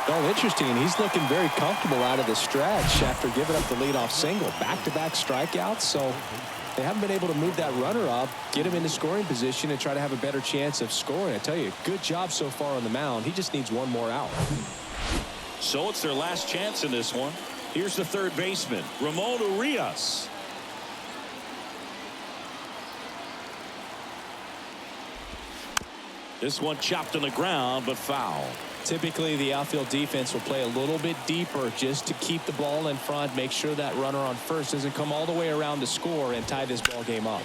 Speaker 2: Oh, interesting. He's looking very comfortable out of the stretch after giving up the leadoff single. Back-to-back strikeouts, so they haven't been able to move that runner up, get him into scoring position, and try to have a better chance of scoring. I tell you, good job so far on the mound. He just needs one more out.
Speaker 1: So it's their last chance in this one. Here's the third baseman, Ramon Urias. This one chopped on the ground, but foul.
Speaker 2: Typically, the outfield defense will play a little bit deeper just to keep the ball in front, make sure that runner on first doesn't come all the way around to score and tie this ball game up.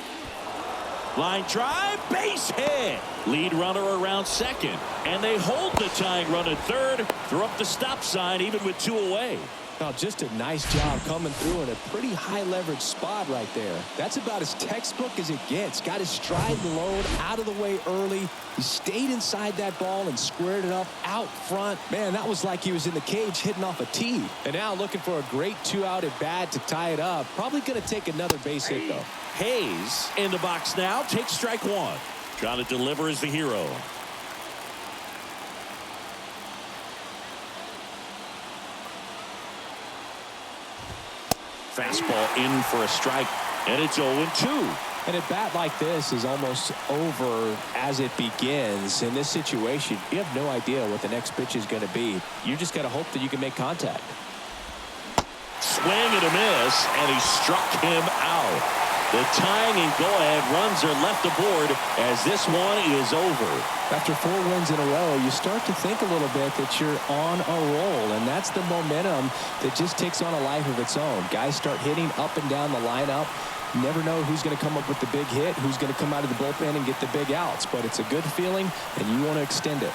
Speaker 1: Line drive, base hit. Lead runner around second, and they hold the tying run at third. Throw up the stop sign even with 2 away.
Speaker 2: Now, just a nice job coming through in a pretty high leverage spot right there. That's about as textbook as it gets. Got his stride and load out of the way early. He stayed inside that ball and squared it up out front. Man, that was like he was in the cage hitting off a tee. And now looking for a great 2-out at bat to tie it up. Probably going to take another base hit, though.
Speaker 1: Hayes in the box now. Takes strike one. Trying to deliver as the hero. Fastball in for a strike, and it's 0-2.
Speaker 2: And a bat like this is almost over as it begins. In this situation, you have no idea what the next pitch is going to be. You just got to hope that you can make contact.
Speaker 1: Swing and a miss, and he struck him out. The tying and go-ahead runs are left aboard as this one is over.
Speaker 2: After 4 wins in a row, you start to think a little bit that you're on a roll, and that's the momentum that just takes on a life of its own. Guys start hitting up and down the lineup. You never know who's going to come up with the big hit, who's going to come out of the bullpen and get the big outs, but it's a good feeling, and you want to extend it.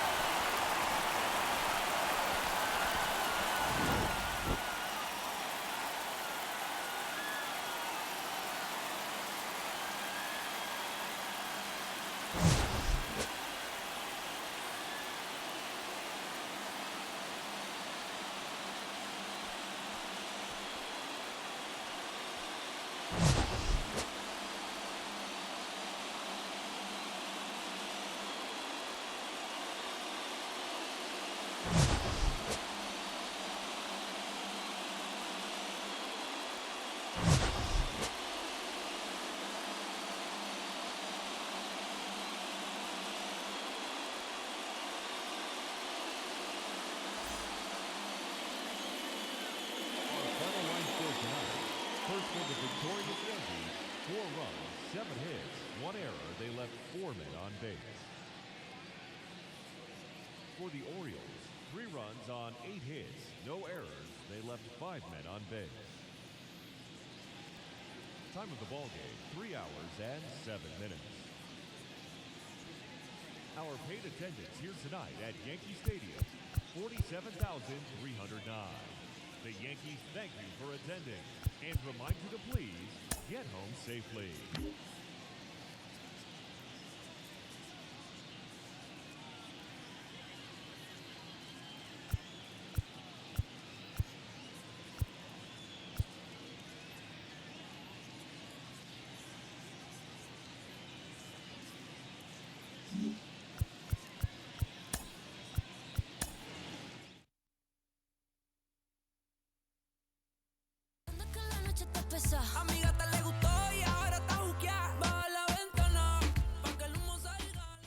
Speaker 3: First for the victorious Yankees, 4 runs, 7 hits, 1 error. They left 4 men on base. For the Orioles, 3 runs on 8 hits, no errors. They left 5 men on base. Time of the ball game, 3 hours and 7 minutes. Our paid attendance here tonight at Yankee Stadium, 47,309. The Yankees thank you for attending and remind you to please get home safely.
Speaker 5: A mi gata le gustó y ahora está juqueada. Baja la ventana pa' que el humo salga.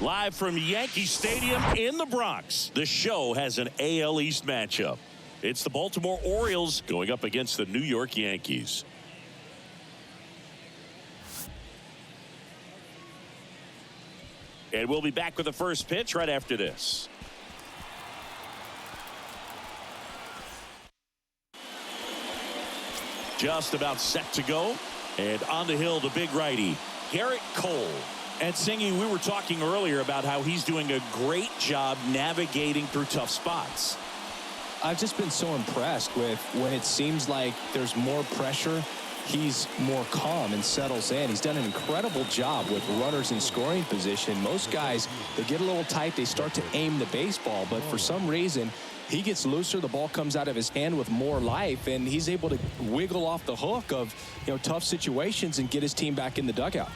Speaker 1: Live from Yankee Stadium in the Bronx, the show has an AL East matchup. It's the Baltimore Orioles going up against the New York Yankees. And we'll be back with the first pitch right after this. Just about set to go. And on the hill, the big righty, Garrett Cole. And Singy, we were talking earlier about how he's doing a great job navigating through tough spots.
Speaker 2: I've just been so impressed with when it seems like there's more pressure, he's more calm and settles in. He's done an incredible job with runners in scoring position. Most guys, they get a little tight, they start to aim the baseball, but for some reason, he gets looser, the ball comes out of his hand with more life, and he's able to wiggle off the hook of, tough situations and get his team back in the dugout.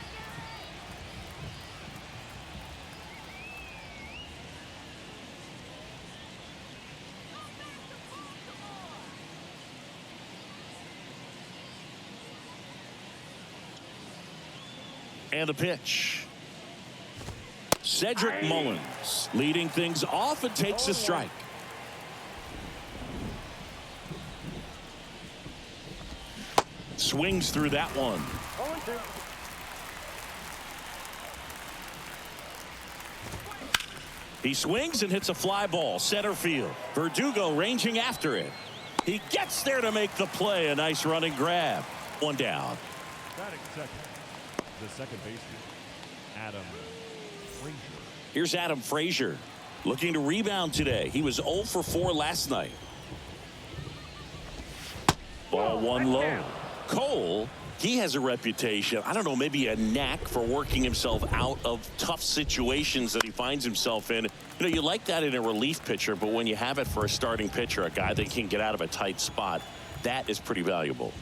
Speaker 1: And the pitch. Cedric Mullins leading things off and takes a strike. Swings through that one. He swings and hits a fly ball center field. Verdugo ranging after it. He gets there to make the play. A nice running grab. One down.
Speaker 3: Batting second, the second baseman, Adam Frazier.
Speaker 1: Here's Adam Frazier looking to rebound today. He was 0 for 4 last night. Ball one low. Cole, he has a reputation, I don't know, maybe a knack for working himself out of tough situations that he finds himself in. You like that in a relief pitcher, but when you have it for a starting pitcher, a guy that can get out of a tight spot, that is pretty valuable.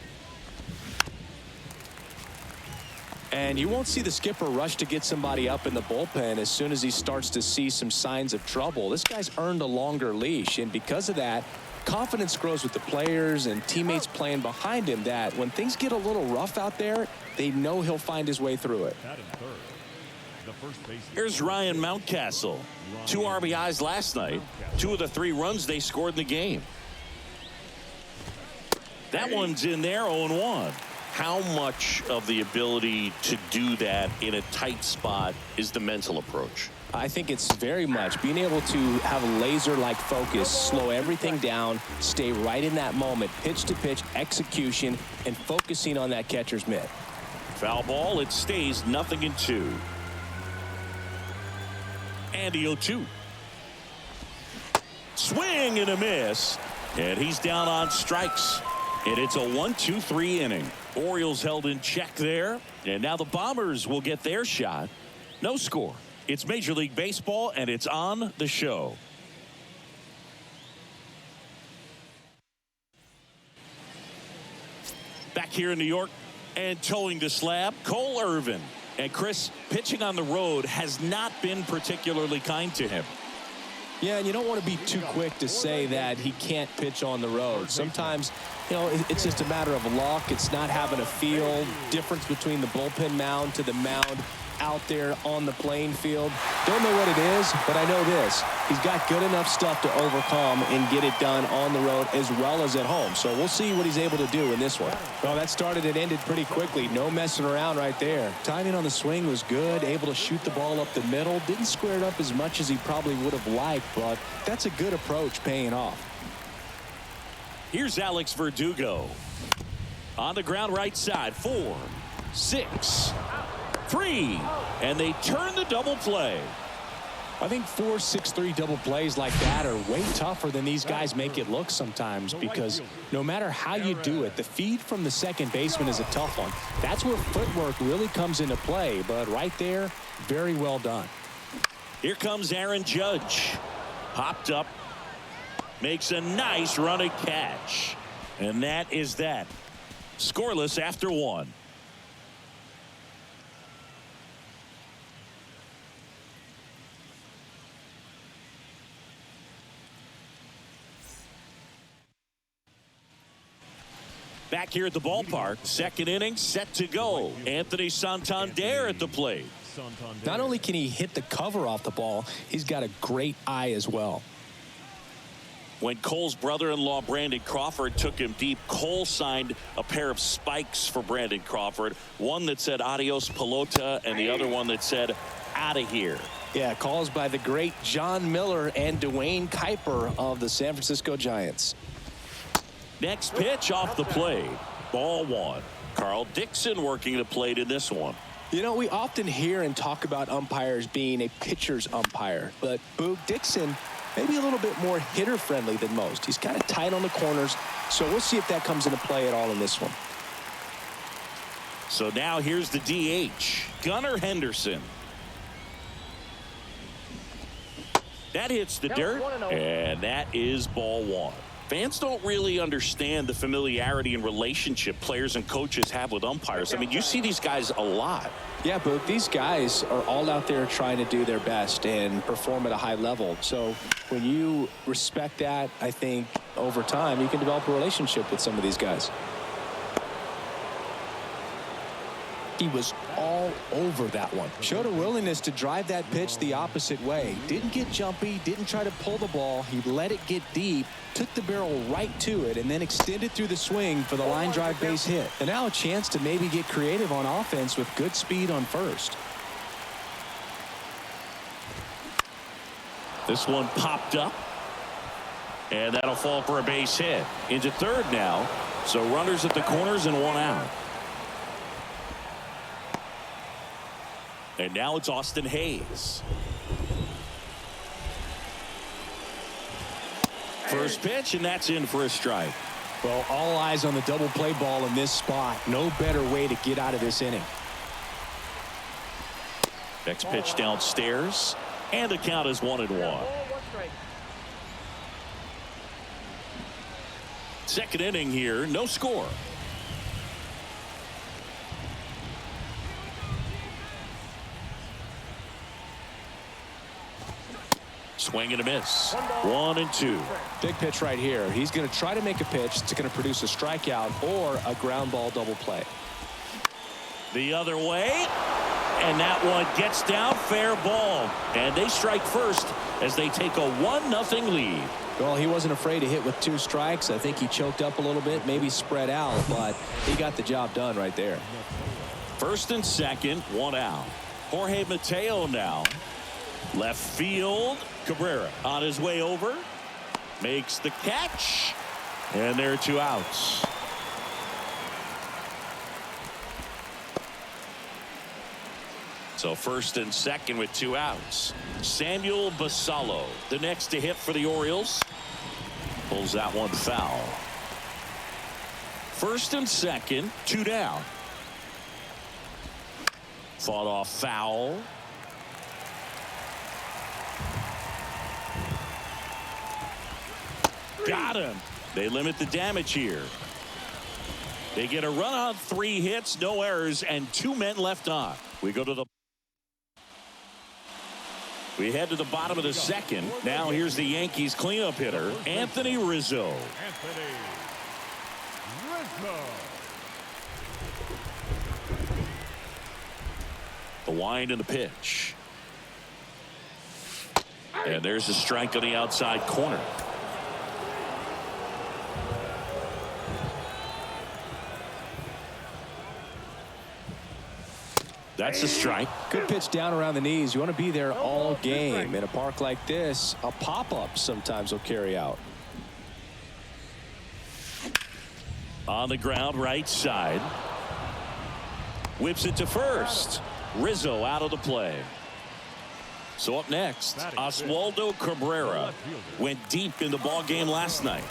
Speaker 2: And you won't see the skipper rush to get somebody up in the bullpen as soon as he starts to see some signs of trouble. This guy's earned a longer leash, and because of that, confidence grows with the players and teammates playing behind him, that when things get a little rough out there, they know he'll find his way through it.
Speaker 1: Here's Ryan Mountcastle. 2 RBIs last night. 2 of the 3 runs they scored in the game. That one's in there, 0-1. How much of the ability to do that in a tight spot is the mental approach?
Speaker 2: I think it's very much being able to have a laser-like focus, slow everything down, stay right in that moment, pitch-to-pitch execution, and focusing on that catcher's mitt.
Speaker 1: Foul ball, it stays 0-2. And the 0-2. Swing and a miss, and he's down on strikes. And it's a 1-2-3 inning. Orioles held in check there, and now the Bombers will get their shot. No score. It's Major League Baseball, and it's on the show. Back here in New York and towing the slab, Cole Irvin. And Chris, pitching on the road has not been particularly kind to him.
Speaker 2: Yeah, and you don't want to be too quick to say that he can't pitch on the road. Sometimes, it's just a matter of luck. It's not having a feel. Difference between the bullpen mound to the mound out there on the playing field. Don't know what it is, but I know this. He's got good enough stuff to overcome and get it done on the road as well as at home. So we'll see what he's able to do in this one. Well, that started and ended pretty quickly. No messing around right there. Timing on the swing was good. Able to shoot the ball up the middle. Didn't square it up as much as he probably would have liked, but that's a good approach paying off.
Speaker 1: Here's Alex Verdugo. On the ground right side. 4, 6, 3, and they turn the double play.
Speaker 2: I think 4-6-3 double plays like that are way tougher than these guys make it look sometimes, because no matter how you do it, the feed from the second baseman is a tough one. That's where footwork really comes into play, but right there, very well done.
Speaker 1: Here comes Aaron Judge. Popped up, makes a nice running catch, and that is that. Scoreless after 1. Back here at the ballpark, second inning set to go. Anthony Santander at the plate.
Speaker 3: Santander.
Speaker 2: Not only can he hit the cover off the ball, he's got a great eye as well.
Speaker 1: When Cole's brother-in-law, Brandon Crawford, took him deep, Cole signed a pair of spikes for Brandon Crawford. One that said adios pelota and the other one that said out of here.
Speaker 2: Yeah, calls by the great John Miller and Dwayne Kuiper of the San Francisco Giants.
Speaker 1: Next pitch off the plate. Ball one. Carl Dixon working the plate in this one.
Speaker 2: You know, we often hear and talk about umpires being a pitcher's umpire, but Boog Dixon maybe a little bit more hitter-friendly than most. He's kind of tight on the corners, so we'll see if that comes into play at all in this one.
Speaker 1: So now here's the DH, Gunnar Henderson. That hits the dirt, and that is ball one. Fans don't really understand the familiarity and relationship players and coaches have with umpires. I mean, you see these guys a lot.
Speaker 2: Yeah, Boog, these guys are all out there trying to do their best and perform at a high level. So when you respect that, I think over time you can develop a relationship with some of these guys. He was all over that one. Showed a willingness to drive that pitch the opposite way. Didn't get jumpy, didn't try to pull the ball. He let it get deep, took the barrel right to it, and then extended through the swing for the line drive base hit. And now a chance to maybe get creative on offense with good speed on first.
Speaker 1: This one popped up, and that'll fall for a base hit. Into third now, so runners at the corners and one out. And now it's Austin Hayes. First pitch, and that's in for a strike.
Speaker 2: Well, all eyes on the double play ball in this spot. No better way to get out of this inning.
Speaker 1: Next pitch downstairs, and the count is 1-1. Second inning here, no score. Swing and a miss. 1-2.
Speaker 2: Big pitch right here. He's going to try to make a pitch that's going to produce a strikeout or a ground ball double play.
Speaker 1: The other way, and that one gets down, fair ball. And they strike first as they take a 1-0 lead.
Speaker 2: Well, he wasn't afraid to hit with 2 strikes. I think he choked up a little bit, maybe spread out, but he got the job done right there.
Speaker 1: First and second, 1 out. Jorge Mateo now. Left field, Cabrera on his way over, makes the catch, and there are 2 outs. So first and second with 2 outs. Samuel Basallo, the next to hit for the Orioles, pulls that one foul. First and second, 2 down. Fought off foul. Got him. They limit the damage here. They get a run on 3 hits, no errors, and 2 men left on. We head to the bottom of the second. Now here's the Yankees cleanup hitter, Anthony Rizzo. The wind and the pitch. And there's a strike on the outside corner. That's a strike.
Speaker 2: Good pitch down around the knees. You want to be there all game. In a park like this, a pop-up sometimes will carry out.
Speaker 1: On the ground, right side. Whips it to first. Rizzo out of the play. So up next, Oswaldo Cabrera went deep in the ball game last night.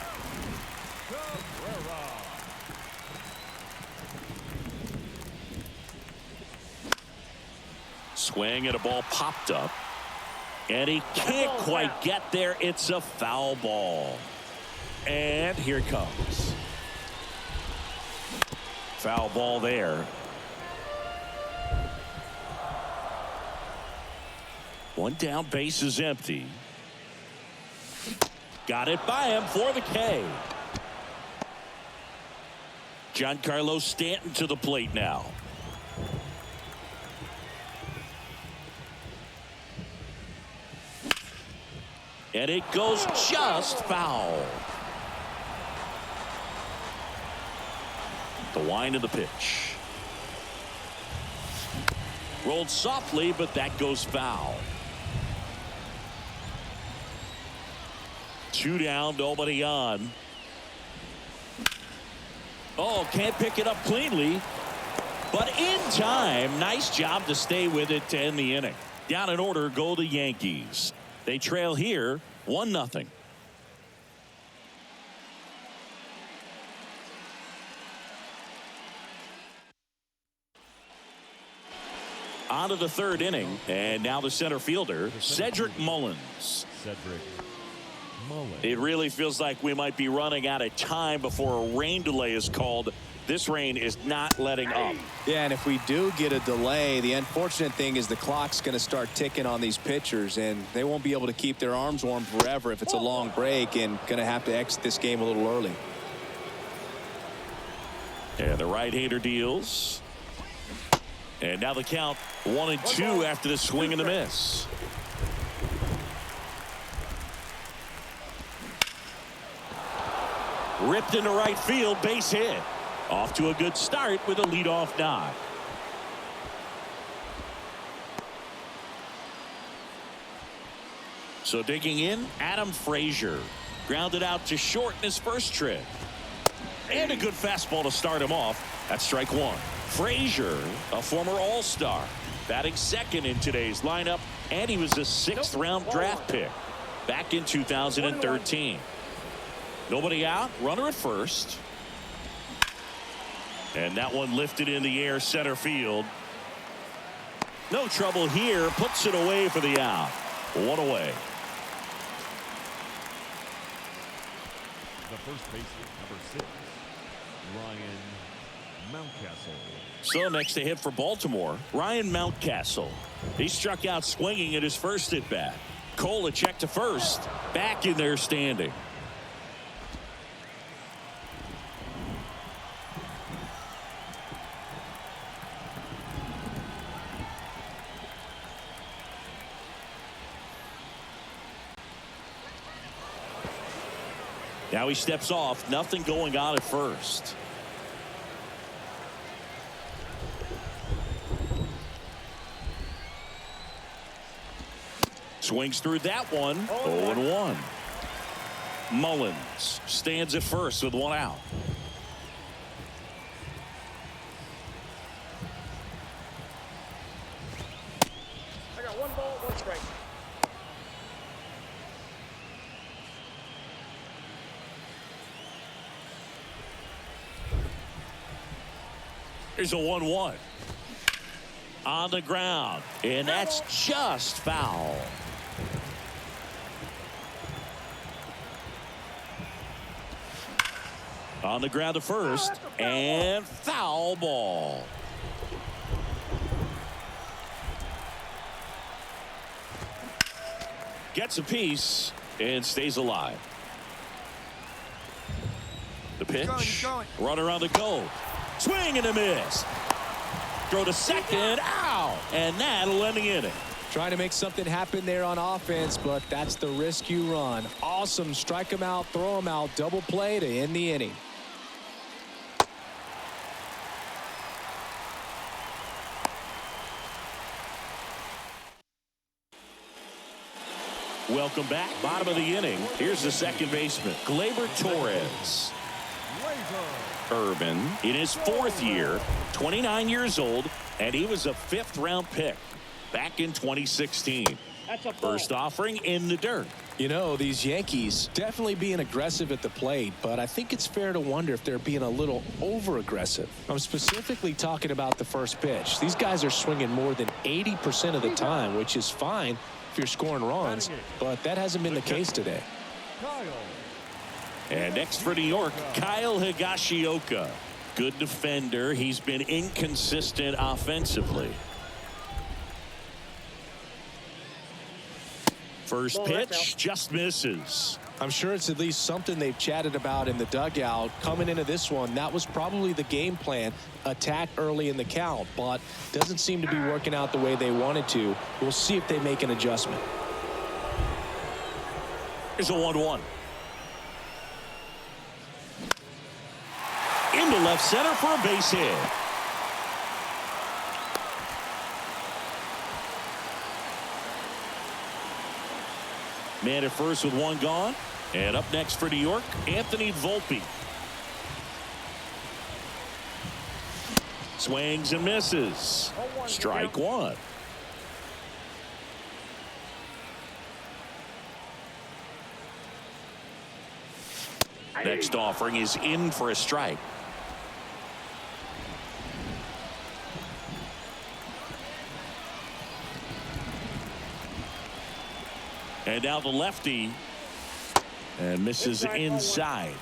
Speaker 1: Swing and a ball popped up. And he can't quite get there. It's a foul ball. And here it comes. Foul ball there. One down, base is empty. Got it by him for the K. Giancarlo Stanton to the plate now. And it goes just foul. The wind of the pitch. Rolled softly, but that goes foul. 2 down, nobody on. Oh, can't pick it up cleanly. But in time, nice job to stay with it to end the inning. Down in order go the Yankees. They trail here 1-0. On to the 3rd inning, and now the center fielder, Cedric Mullins. It really feels like we might be running out of time before a rain delay is called. This rain is not letting up.
Speaker 2: Yeah, and if we do get a delay, the unfortunate thing is the clock's going to start ticking on these pitchers, and they won't be able to keep their arms warm forever if it's a long break, and going to have to exit this game a little early.
Speaker 1: And the right-hander deals. And now the count 1-2 after the swing and the miss. Ripped into right field, base hit. Off to a good start with a leadoff knock. So digging in, Adam Frazier. Grounded out to short in his first trip. And a good fastball to start him off. That's strike 1. Frazier, a former All-Star, batting second in today's lineup, and he was a 6th-round draft pick back in 2013. Nobody out, runner at first. And that one lifted in the air center field. No trouble here, puts it away for the out. 1 away.
Speaker 3: The first baseman, number 6, Ryan Mountcastle.
Speaker 1: So next to hit for Baltimore, Ryan Mountcastle. He struck out swinging at his first at bat. Cole a check to first, back in there standing. Now he steps off, nothing going on at first. Swings through that one. 0-1. Mullins stands at first with 1 out.
Speaker 4: I got 1 ball, 1 strike.
Speaker 1: Here's a 1-1. On the ground, and that's just foul. On the ground to first, and foul ball. Gets a piece and stays alive. The pitch, runner on the go. Swing and a miss. Throw to second, out, and that'll end the inning.
Speaker 2: Trying to make something happen there on offense, but that's the risk you run. Awesome. Strike him out, throw him out, double play to end the inning.
Speaker 1: Welcome back. Bottom of the inning. Here's the second baseman, Gleyber Torres. Urban in his 4th year, 29 years old, and he was a 5th-round pick back in 2016. First offering in the dirt.
Speaker 2: You know, these Yankees definitely being aggressive at the plate, but I think it's fair to wonder if they're being a little over-aggressive. I'm specifically talking about the first pitch. These guys are swinging more than 80% of the time, which is fine if you're scoring runs, but that hasn't been the case today.
Speaker 1: And next for New York, Kyle Higashioka. Good defender. He's been inconsistent offensively. First pitch just misses.
Speaker 2: I'm sure it's at least something they've chatted about in the dugout. Coming into this one, that was probably the game plan. Attack early in the count, but doesn't seem to be working out the way they wanted to. We'll see if they make an adjustment.
Speaker 1: Here's a 1-1. Into left center for a base hit. Man at first with one gone. And up next for New York, Anthony Volpe. Swings and misses. Strike one. Next offering is in for a strike. And now the lefty. And misses inside.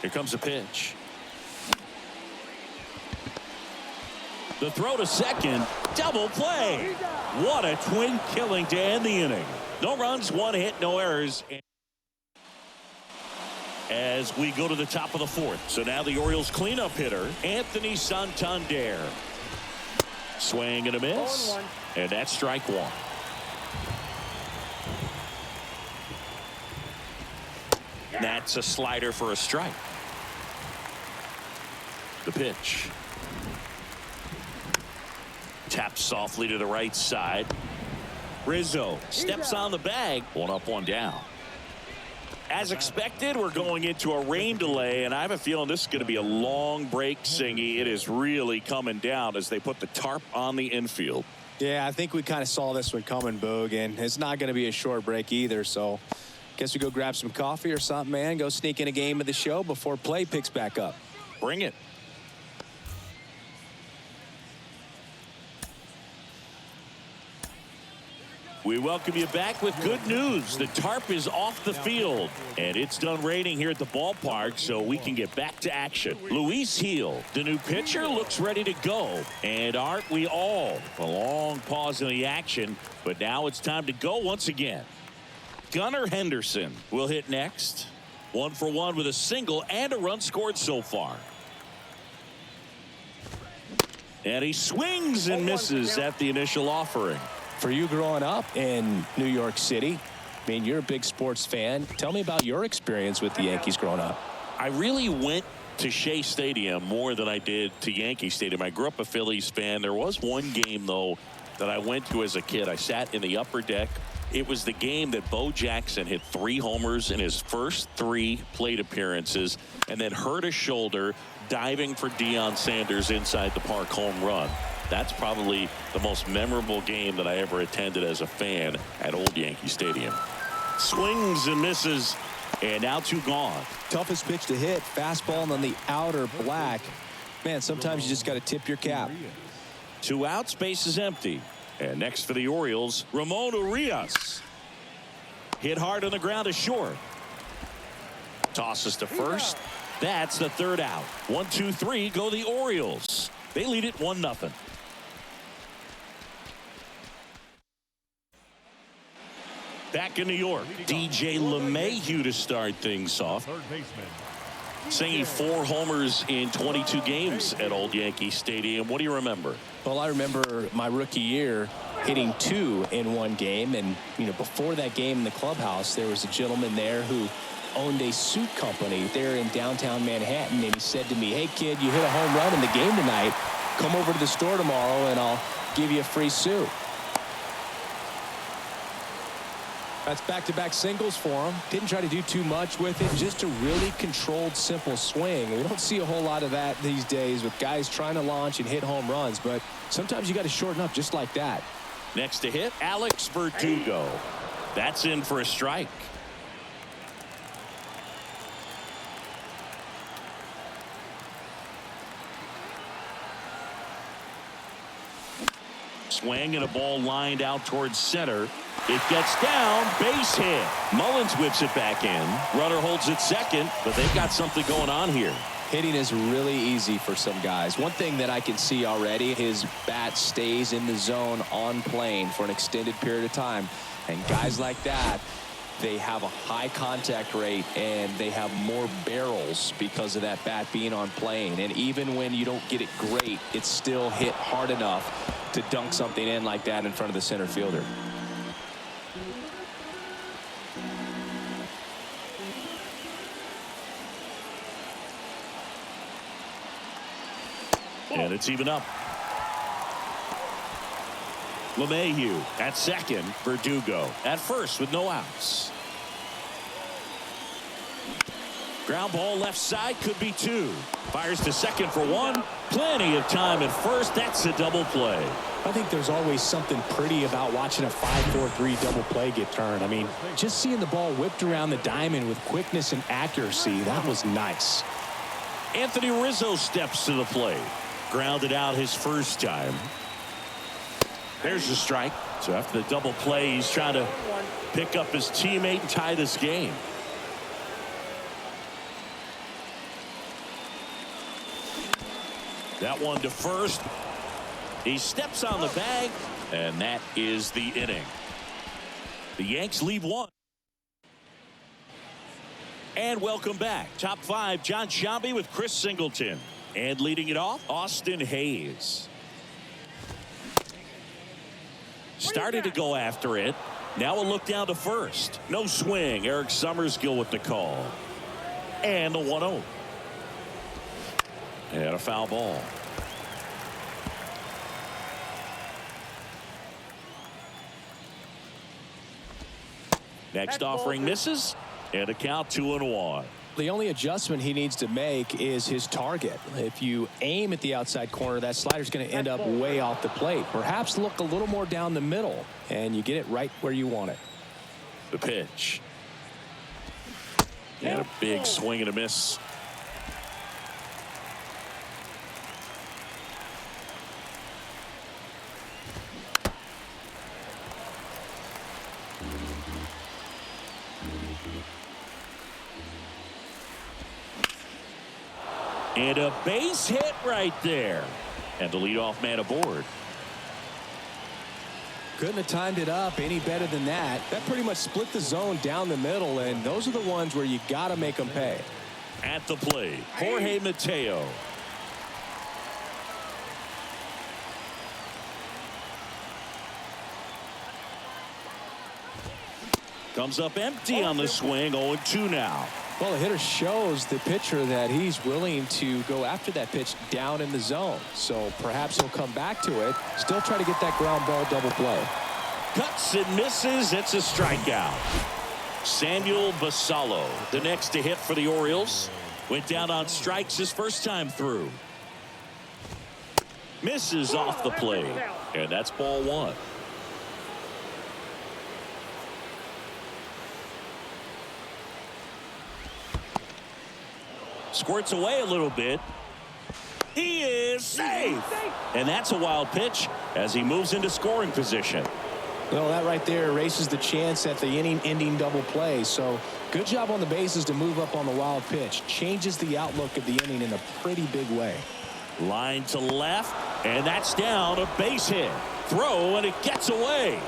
Speaker 1: Here comes a pitch. The throw to second. Double play. What a twin killing to end the inning. No runs, one hit, no errors. As we go to the top of the fourth. So now the Orioles cleanup hitter, Anthony Santander. Swing and a miss. And that's strike one. That's a slider for a strike. The pitch. Taps softly to the right side. Rizzo steps on the bag. One up, one down. As expected, we're going into a rain delay, and I have a feeling this is going to be a long break, Singy. It is really coming down as they put the tarp on the infield.
Speaker 2: Yeah, I think we kind of saw this one coming, Boog, and it's not going to be a short break either, so guess we go grab some coffee or something, man. Go sneak in a game of the show before play picks back up.
Speaker 1: Bring it. We welcome you back with good news. The tarp is off the field, and it's done raining here at the ballpark, so we can get back to action. Luis Gil, the new pitcher, looks ready to go. And aren't we all? A long pause in the action, but now it's time to go once again. Gunnar Henderson will hit next. 1 for 1 with a single and a run scored so far. And he swings and misses at the initial offering.
Speaker 2: For you growing up in New York City, I mean, you're a big sports fan. Tell me about your experience with the Yankees growing up.
Speaker 1: I really went to Shea Stadium more than I did to Yankee Stadium. I grew up a Phillies fan. There was one game, though, that I went to as a kid. I sat in the upper deck. It was the game that Bo Jackson hit 3 homers in his first 3 plate appearances and then hurt his shoulder diving for Deion Sanders inside the park home run. That's probably the most memorable game that I ever attended as a fan at Old Yankee Stadium. Swings and misses, and now 2 gone.
Speaker 2: Toughest pitch to hit, fastball on the outer black. Man, sometimes you just got to tip your cap.
Speaker 1: 2 outs, base is empty. And next for the Orioles, Ramon Urias. Hit hard on the ground to short. Tosses to first. That's the 3rd out. 1, 2, 3 go the Orioles. They lead it 1-0. Back in New York, DJ LeMahieu to start things off. Singing 4 homers in 22 games at Old Yankee Stadium. What do you remember?
Speaker 2: Well, I remember my rookie year hitting 2 in one game. And, you know, before that game in the clubhouse, there was a gentleman there who owned a suit company there in downtown Manhattan. And he said to me, hey, kid, you hit a home run in the game tonight. Come over to the store tomorrow and I'll give you a free suit. That's back-to-back singles for him. Didn't try to do too much with it. Just a really controlled, simple swing. We don't see a whole lot of that these days with guys trying to launch and hit home runs. But sometimes you got to shorten up just like that.
Speaker 1: Next to hit, Alex Verdugo. That's in for a strike. Swing and a ball lined out towards center. It gets down, base hit. Mullins whips it back in. Runner holds it second, but they've got something going on here.
Speaker 2: Hitting is really easy for some guys. One thing that I can see already, his bat stays in the zone on plane for an extended period of time. And guys like that, they have a high contact rate and they have more barrels because of that bat being on plane. And even when you don't get it great, it's still hit hard enough to dunk something in like that in front of the center fielder.
Speaker 1: And it's even up. LeMahieu at second. Verdugo at first with no outs. Ground ball left side, could be two. Fires to second for one. Plenty of time at first. That's a double play.
Speaker 2: I think there's always something pretty about watching a 5-4-3 double play get turned. I mean, just seeing the ball whipped around the diamond with quickness and accuracy, that was nice.
Speaker 1: Anthony Rizzo steps to the plate. Grounded out his first time. There's the strike. So after the double play, he's trying to pick up his teammate and tie this game. That one to first. He steps on the bag, and that is the inning. The Yanks leave one. And welcome back. Top five, John Sciambi with Chris Singleton. And leading it off, Austin Hayes. Started to go after it. Now a look down to first. No swing. Eric Summerskill with the call. And the 1-0. And a foul ball. Next offering misses. And a count 2-1.
Speaker 2: The only adjustment he needs to make is his target. If you aim at the outside corner, that slider's going to end up way off the plate. Perhaps look a little more down the middle, and you get it right where you want it.
Speaker 1: The pitch. And a big swing and a miss. And a base hit right there. And the leadoff man aboard.
Speaker 2: Couldn't have timed it up any better than that. That pretty much split the zone down the middle, and those are the ones where you got to make them pay.
Speaker 1: At the plate, Jorge Mateo. Comes up empty on the swing. 0-2 now.
Speaker 2: Well, the hitter shows the pitcher that he's willing to go after that pitch down in the zone. So perhaps he'll come back to it. Still try to get that ground ball double play.
Speaker 1: Cuts and misses. It's a strikeout. Samuel Basallo, the next to hit for the Orioles. Went down on strikes his first time through. Misses off the plate. And that's ball one. Squirts away a little bit. He is safe. And that's a wild pitch as he moves into scoring position.
Speaker 2: Well, that right there erases the chance at the inning-ending double play. So good job on the bases to move up on the wild pitch. Changes the outlook of the inning in a pretty big way.
Speaker 1: Line to left, and that's down. A base hit. Throw, and it gets away.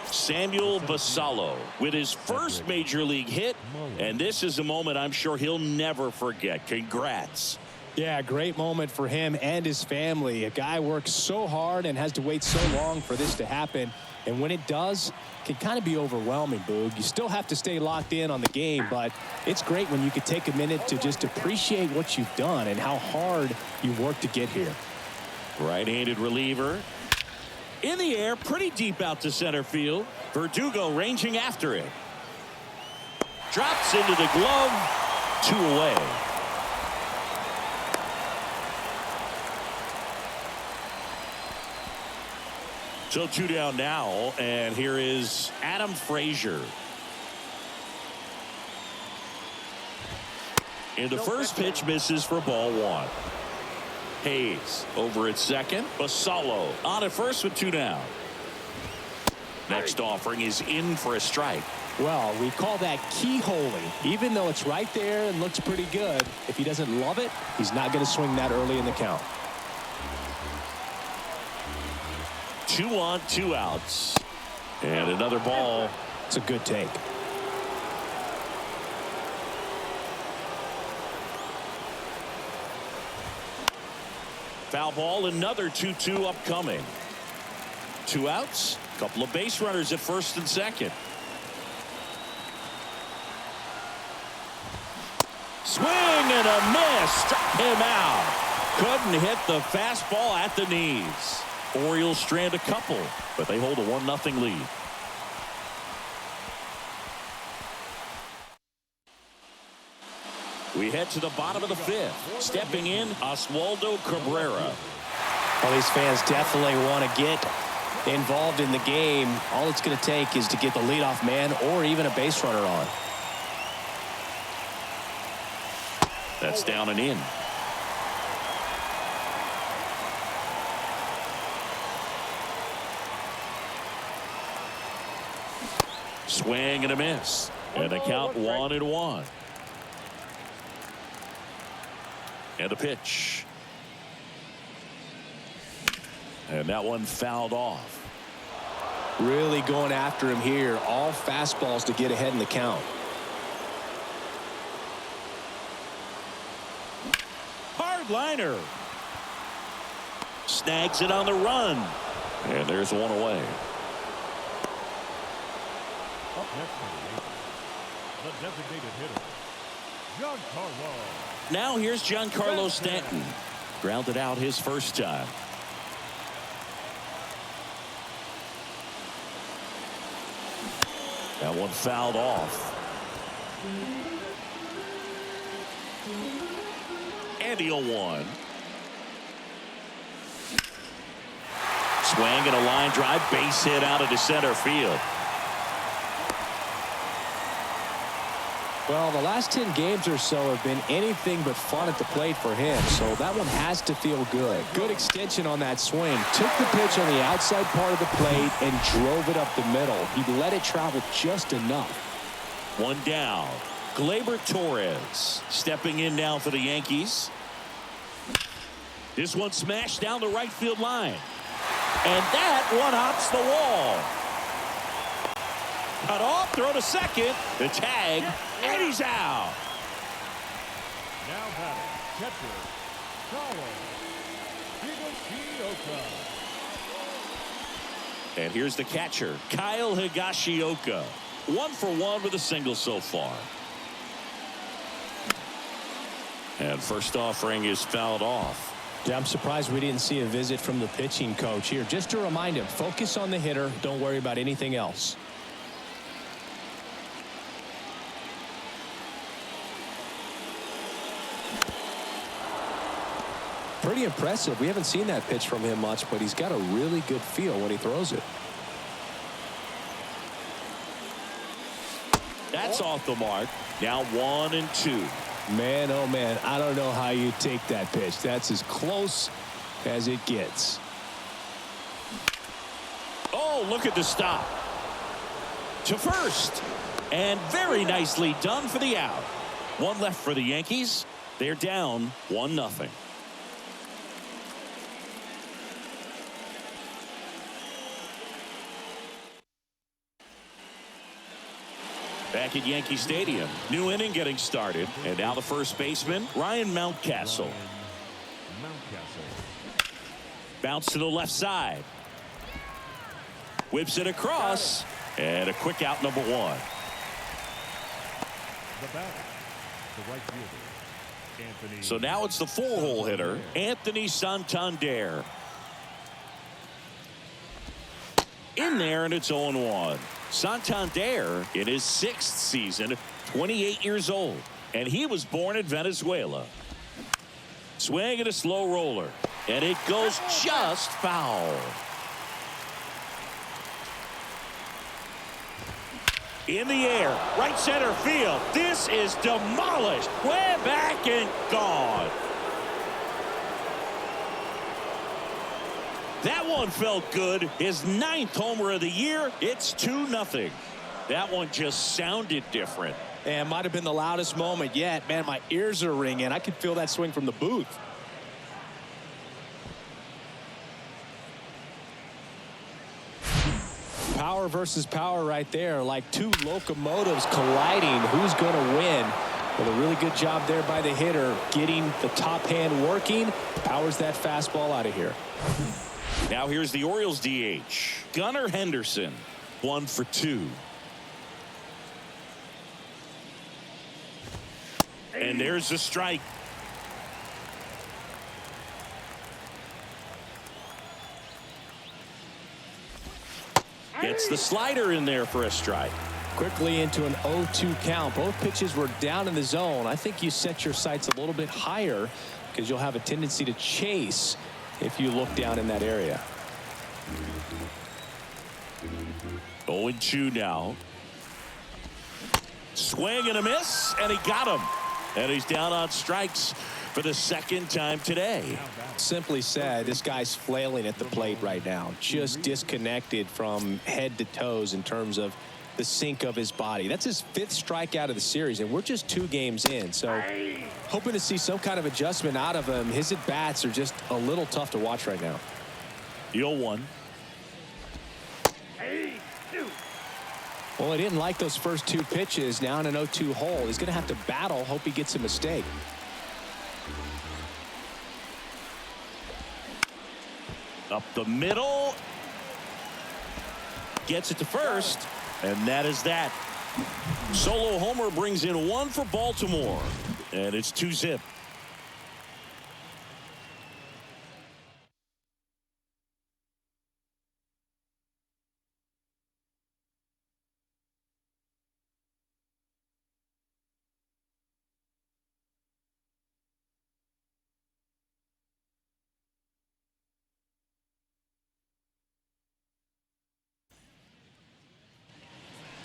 Speaker 1: Samuel Basallo with his first major league hit, and this is a moment I'm sure he'll never forget. Congrats.
Speaker 2: Yeah, great moment for him and his family. A guy works so hard and has to wait so long for this to happen, and when it does, it can kind of be overwhelming, Boog. You still have to stay locked in on the game, but it's great when you could take a minute to just appreciate what you've done and how hard you worked to get here.
Speaker 1: Right-handed reliever. In the air, pretty deep out to center field. Verdugo ranging after it. Drops into the glove. 2 away. So 2 down now, and here is Adam Frazier. And the first pitch misses for ball one. Hayes over at second. Basallo on at first with 2 down. Next offering is in for a strike.
Speaker 2: Well, we call that keyholing. Even though it's right there and looks pretty good, if he doesn't love it, he's not going to swing that early in the count.
Speaker 1: 2 on, 2 outs. And another ball.
Speaker 2: It's a good take.
Speaker 1: Foul ball, another 2-2 upcoming. 2 outs, a couple of base runners at first and second. Swing and a miss, struck him out. Couldn't hit the fastball at the knees. Orioles strand a couple, but they hold a 1-0 lead. We head to the bottom of the 5th. Stepping in, Oswaldo Cabrera.
Speaker 2: Well, these fans definitely want to get involved in the game. All it's going to take is to get the leadoff man or even a base runner on.
Speaker 1: That's down and in. Swing and a miss. And the count 1-1. And a pitch. And that one fouled off.
Speaker 2: Really going after him here. All fastballs to get ahead in the count.
Speaker 1: Hard liner. Snags it on the run. And there's one away.
Speaker 3: Up next for the Yankees, the designated hitter, Giancarlo.
Speaker 1: Now here's Giancarlo Stanton. Grounded out his first time. That one fouled off. And the 0-1. Swing and a line drive, base hit out into center field.
Speaker 2: Well, the last 10 games or so have been anything but fun at the plate for him, so that one has to feel good. Good extension on that swing. Took the pitch on the outside part of the plate and drove it up the middle. He let it travel just enough.
Speaker 1: One down. Gleyber Torres stepping in now for the Yankees. This one smashed down the right field line. And that one hops the wall. Cut off, throw to second. The tag, and he's out.
Speaker 3: Now batting, catcher, Kyle Higashioka.
Speaker 1: And here's the catcher, Kyle Higashioka. 1 for 1 with a single so far. And first offering is fouled off.
Speaker 2: Yeah, I'm surprised we didn't see a visit from the pitching coach here. Just to remind him, focus on the hitter. Don't worry about anything else. Pretty impressive. We haven't seen that pitch from him much, but he's got a really good feel when he throws it.
Speaker 1: That's off the mark. Now 1-2.
Speaker 2: Man, oh man, I don't know how you take that pitch. That's as close as it gets.
Speaker 1: Oh, look at the stop. To first. And very nicely done for the out. One left for the Yankees. They're down 1-0. Back at Yankee Stadium. New inning getting started. And now the first baseman, Ryan Mountcastle. Bounce to the left side. Whips it across. And a quick out, number 1.
Speaker 3: The batter, the right fielder, Anthony.
Speaker 1: So now it's the 4-hole hitter, Anthony Santander. In there, and it's 0-1. Santander in his 6th season, 28 years old, and he was born in Venezuela. Swing and a slow roller, and it goes just foul. In the air, right center field. This is demolished. Way back and gone. That one felt good. His 9th homer of the year. It's 2-0. That one just sounded different.
Speaker 2: And might have been the loudest moment yet. Man, my ears are ringing. I could feel that swing from the booth. Power power versus power right there, like two locomotives colliding. Who's going to win? Well, a really good job there by the hitter, getting the top hand working. Powers that fastball out of here.
Speaker 1: Now here's the Orioles DH, Gunnar Henderson, 1 for 2. And there's the strike. Gets the slider in there for a strike.
Speaker 2: Quickly into an 0-2 count. Both pitches were down in the zone. I think you set your sights a little bit higher because you'll have a tendency to chase if you look down in that area.
Speaker 1: 0-2 now. Swing and a miss, and he got him. And he's down on strikes for the second time today.
Speaker 2: Simply said, this guy's flailing at the plate right now. Just disconnected from head to toes in terms of the sink of his body. That's his 5th strikeout of the series, and we're just 2 games in. So hoping to see some kind of adjustment out of him. His at-bats are just a little tough to watch right now.
Speaker 1: The 0-1.
Speaker 2: Well, he didn't like those first 2 pitches. Now in an 0-2 hole, he's going to have to battle. Hope he gets a mistake.
Speaker 1: Up the middle. Gets it to first. And that is that. Solo homer brings in 1 for Baltimore. And it's 2-zip.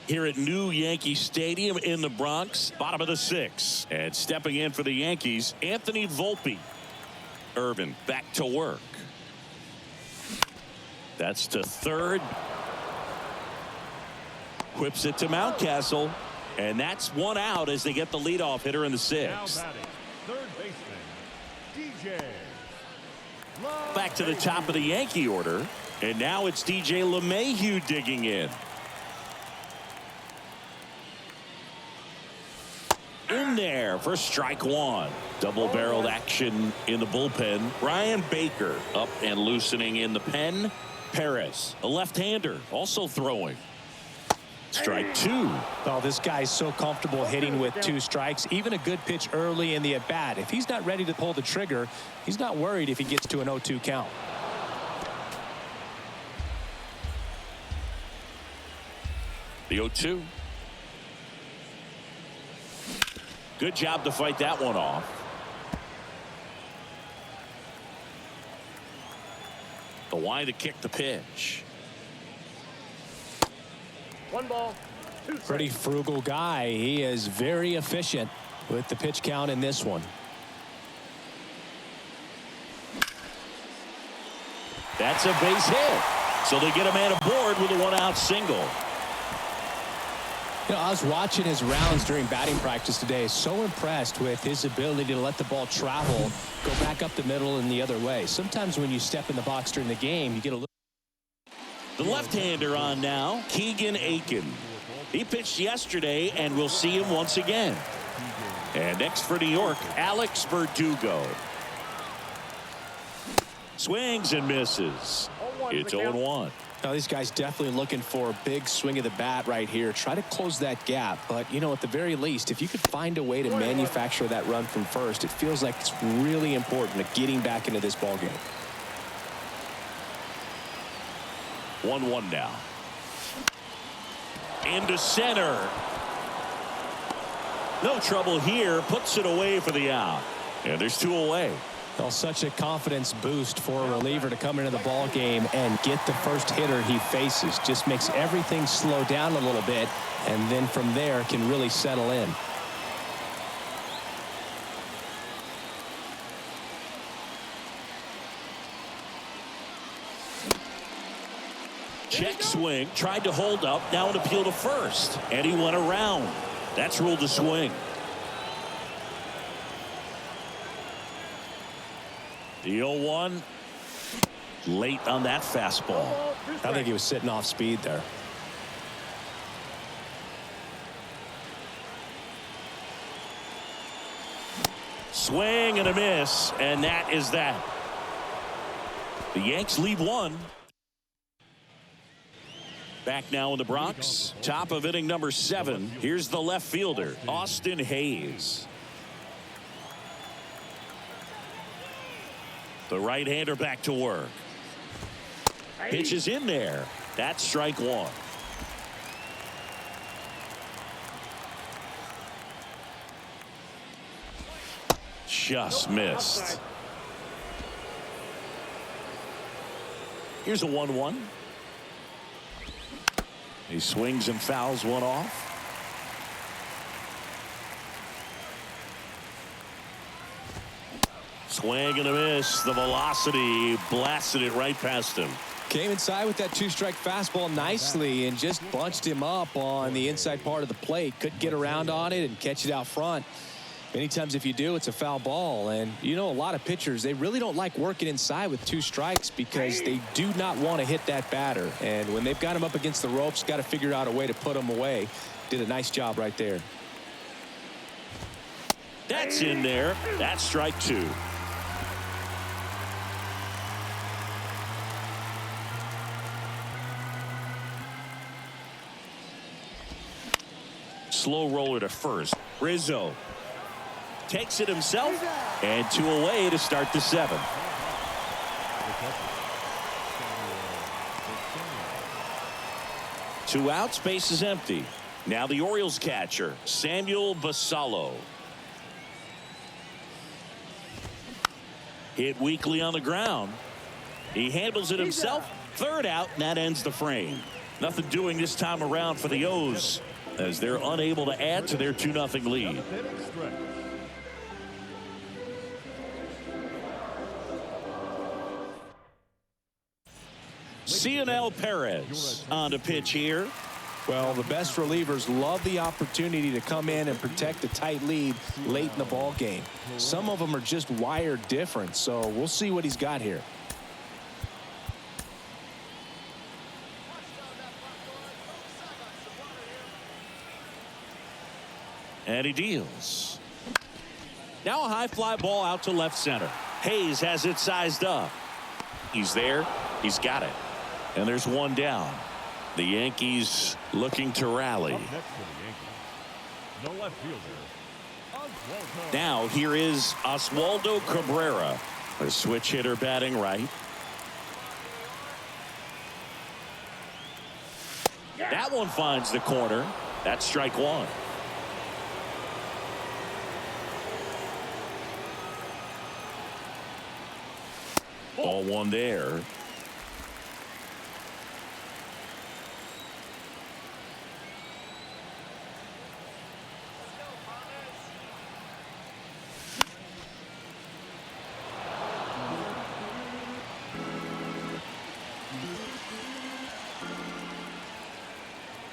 Speaker 1: Here at New Yankee Stadium in the Bronx, bottom of the 6th. And stepping in for the Yankees, Anthony Volpe. Irvin back to work. That's to third. Whips it to Mountcastle. And that's 1 out as they get the leadoff hitter in the 6th.
Speaker 3: Third baseman, DJ.
Speaker 1: Back to the top of the Yankee order. And now it's DJ LeMahieu digging in. In there for strike 1. Double-barreled action in the bullpen. Brian Baker up and loosening in the pen. Perez, a left-hander, also throwing. Strike 2.
Speaker 2: Oh, this guy's so comfortable hitting with 2 strikes. Even a good pitch early in the at-bat. If he's not ready to pull the trigger, he's not worried if he gets to an 0-2 count.
Speaker 1: The 0-2. Good job to fight that one off. The line to kick the pitch.
Speaker 4: 1 ball, 2 strikes.
Speaker 2: Pretty frugal guy. He is very efficient with the pitch count in this one.
Speaker 1: That's a base hit. So they get a man aboard with a 1-out single.
Speaker 2: You know, I was watching his rounds during batting practice today. So impressed with his ability to let the ball travel, go back up the middle and the other way. Sometimes when you step in the box during the game, you get a little.
Speaker 1: The left-hander on now, Keegan Aiken. He pitched yesterday, and we'll see him once again. And next for New York, Alex Verdugo. Swings and misses. It's 0-1.
Speaker 2: Now, this guy's definitely looking for a big swing of the bat right here. Try to close that gap. But, you know, at the very least, if you could find a way to manufacture that run from first, it feels like it's really important to getting back into this ballgame.
Speaker 1: 1-1 now. Into center. No trouble here. Puts it away for the out. And there's 2 away.
Speaker 2: Well, such a confidence boost for a reliever to come into the ball game and get the first hitter he faces. Just makes everything slow down a little bit, and then from there can really settle in.
Speaker 1: Check swing. Tried to hold up. Now an appeal to first. And he went around. That's ruled a swing. The 0-1. Late on that fastball.
Speaker 2: I think he was sitting off speed there.
Speaker 1: Swing and a miss, and that is that. The Yanks leave one. Back now in the Bronx. Top of inning number 7. Here's the left fielder, Austin Hayes. The right-hander back to work. Pitch is in there. That's strike 1. Just missed. Here's a 1-1. He swings and fouls one off. Swing and a miss. The velocity blasted it right past him.
Speaker 2: Came inside with that 2-strike fastball nicely and just bunched him up on the inside part of the plate. Couldn't get around on it and catch it out front. Many times if you do, it's a foul ball. And you know, a lot of pitchers, they really don't like working inside with 2 strikes because they do not want to hit that batter. And when they've got him up against the ropes, got to figure out a way to put him away. Did a nice job right there.
Speaker 1: That's in there. That's strike 2. Slow roller to first. Rizzo takes it himself, and 2 away to start the 7th. Two outs, base is empty. Now the Orioles catcher, Samuel Basallo. Hit weakly on the ground. He handles it himself. 3rd out, and that ends the frame. Nothing doing this time around for the O's as they're unable to add to their 2-0 lead. Cionel Perez on to pitch here.
Speaker 2: Well, the best relievers love the opportunity to come in and protect a tight lead late in the ball game. Some of them are just wired different, so we'll see what he's got here.
Speaker 1: And he deals. Now a high fly ball out to left center. Hayes has it sized up. He's there. He's got it. And there's one down. The Yankees looking to rally.
Speaker 3: Up next for the Yankees, the left fielder, Oswaldo.
Speaker 1: Now here is Oswaldo Cabrera, a switch hitter batting right. That one finds the corner. That's strike 1. Ball 1 there.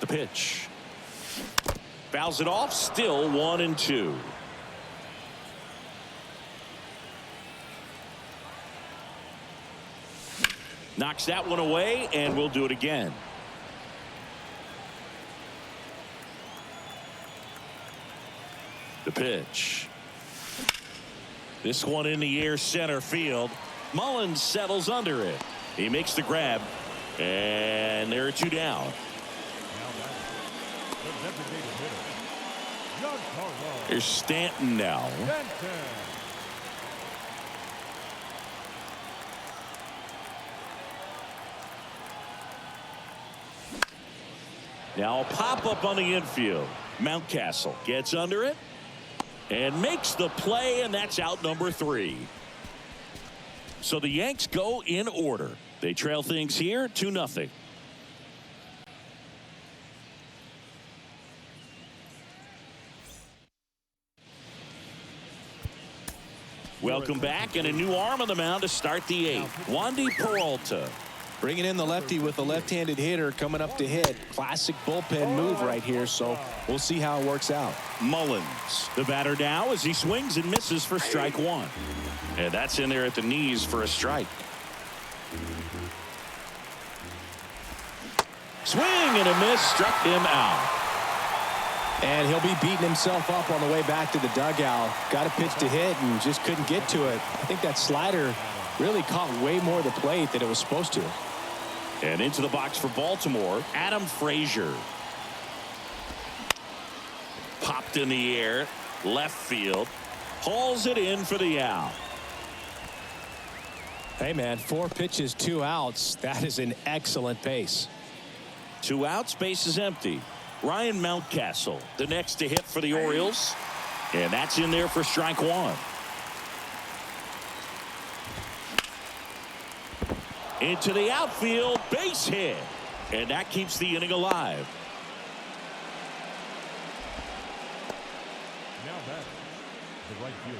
Speaker 1: The pitch. Fouls it off. Still 1-2. Knocks that one away, and we'll do it again. The pitch. This one in the air, center field. Mullins settles under it. He makes the grab, and there are 2 down.
Speaker 3: The designated hitter, Giancarlo
Speaker 1: Here's Stanton now.
Speaker 3: Stanton.
Speaker 1: Now a pop-up on the infield. Mountcastle gets under it and makes the play, and that's out number 3. So the Yanks go in order. They trail things here 2-0. Welcome back, and a new arm on the mound to start the 8th. Wandy Peralta.
Speaker 2: Bringing in the lefty with the left-handed hitter coming up to hit. Classic bullpen move right here, so we'll see how it works out.
Speaker 1: Mullins, the batter now, as he swings and misses for strike 1. And that's in there at the knees for a strike. Swing and a miss, struck him out.
Speaker 2: And he'll be beating himself up on the way back to the dugout. Got a pitch to hit and just couldn't get to it. I think that slider really caught way more of the plate than it was supposed to.
Speaker 1: And into the box for Baltimore, Adam Frazier. Popped in the air, left field, hauls it in for the out.
Speaker 2: Hey, man, 4 pitches, 2 outs. That is an excellent pace.
Speaker 1: 2 outs, base is empty. Ryan Mountcastle, the next to hit for the Orioles. And that's in there for strike 1. Into the outfield, base hit. And that keeps the inning alive.
Speaker 3: Now batting, the right fielder.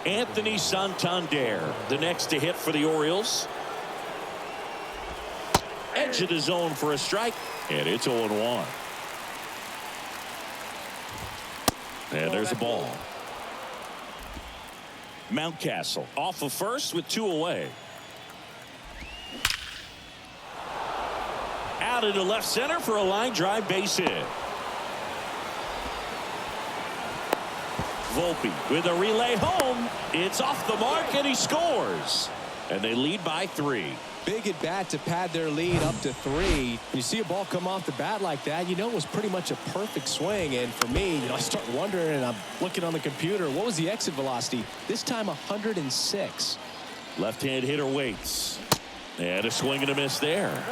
Speaker 1: Anthony Santander, the next to hit for the Orioles. Edge of the zone for a strike, and it's 0-1. And there's a ball. Mountcastle off of first with 2 away. Out into left center for a line drive base hit. Volpe with a relay home. It's off the mark and he scores. And they lead by 3.
Speaker 2: Big at bat to pad their lead up to 3. You see a ball come off the bat like that, you know it was pretty much a perfect swing. And for me, I start wondering, and I'm looking on the computer, what was the exit velocity? This time 106.
Speaker 1: Left-hand hitter waits. And a swing and a miss there.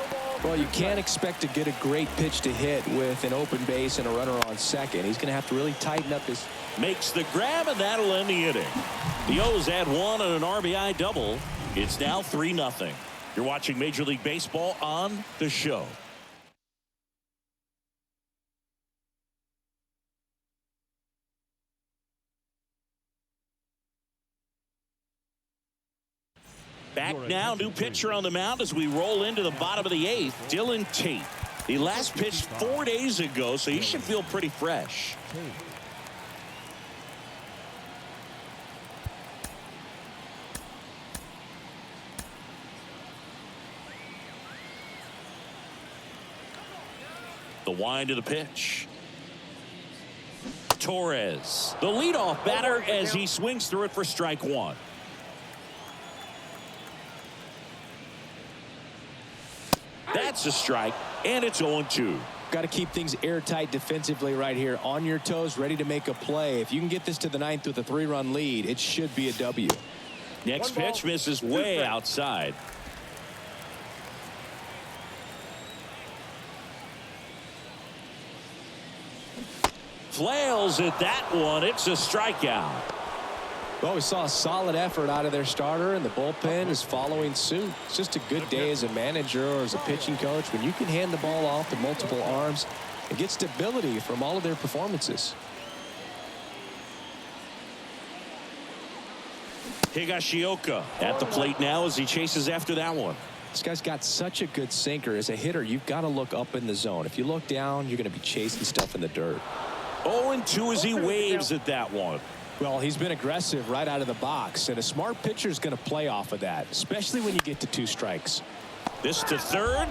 Speaker 2: Well, you can't expect to get a great pitch to hit with an open base and a runner on second. He's going to have to really tighten up his.
Speaker 1: Makes the grab, and that'll end the inning. The O's add 1 on an RBI double. It's now 3-0. You're watching Major League Baseball on The Show. Back now, new pitcher on the mound as we roll into the bottom of the 8th, Dylan Tate. He last pitched 4 days ago, so he should feel pretty fresh. The wind of the pitch. Torres, the leadoff batter, as he swings through it for strike 1. That's a strike, and it's 0-2.
Speaker 2: Got to keep things airtight defensively right here. On your toes, ready to make a play. If you can get this to the 9th with a 3-run lead, it should be a W.
Speaker 1: Next pitch misses way outside. Flails at that one. It's a strikeout.
Speaker 2: Well, we saw a solid effort out of their starter, and the bullpen is following suit. It's just a good day as a manager or as a pitching coach when you can hand the ball off to multiple arms and get stability from all of their performances.
Speaker 1: Higashioka at the plate now as he chases after that one.
Speaker 2: This guy's got such a good sinker. As a hitter, you've got to look up in the zone. If you look down, you're going to be chasing stuff in the dirt.
Speaker 1: 0-2 as he waves at that one.
Speaker 2: Well, he's been aggressive right out of the box, and a smart pitcher is going to play off of that, especially when you get to 2 strikes.
Speaker 1: This to third.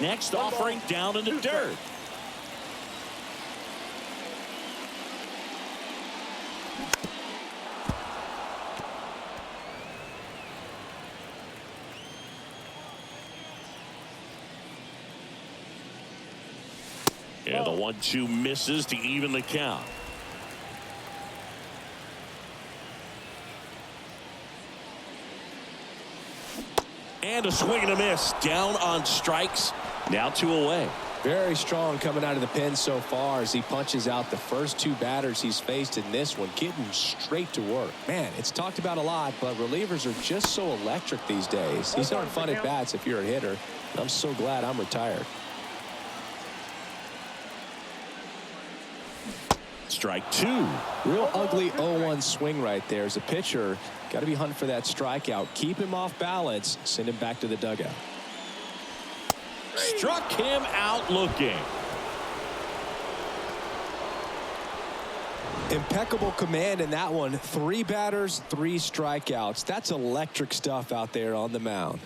Speaker 1: Next offering down in the dirt. And the 1-2 misses to even the count. And a swing and a miss. Down on strikes. Now 2 away.
Speaker 2: Very strong coming out of the pen so far as he punches out the first 2 batters he's faced in this one, getting straight to work. Man, it's talked about a lot, but relievers are just so electric these days. These aren't fun at bats if you're a hitter. I'm so glad I'm retired.
Speaker 1: Strike 2.
Speaker 2: Real ugly 0-1 swing right there. As a pitcher, got to be hunting for that strikeout. Keep him off balance. Send him back to the dugout.
Speaker 1: Struck him out looking.
Speaker 2: Impeccable command in that one. 3 batters, 3 strikeouts. That's electric stuff out there on the mound.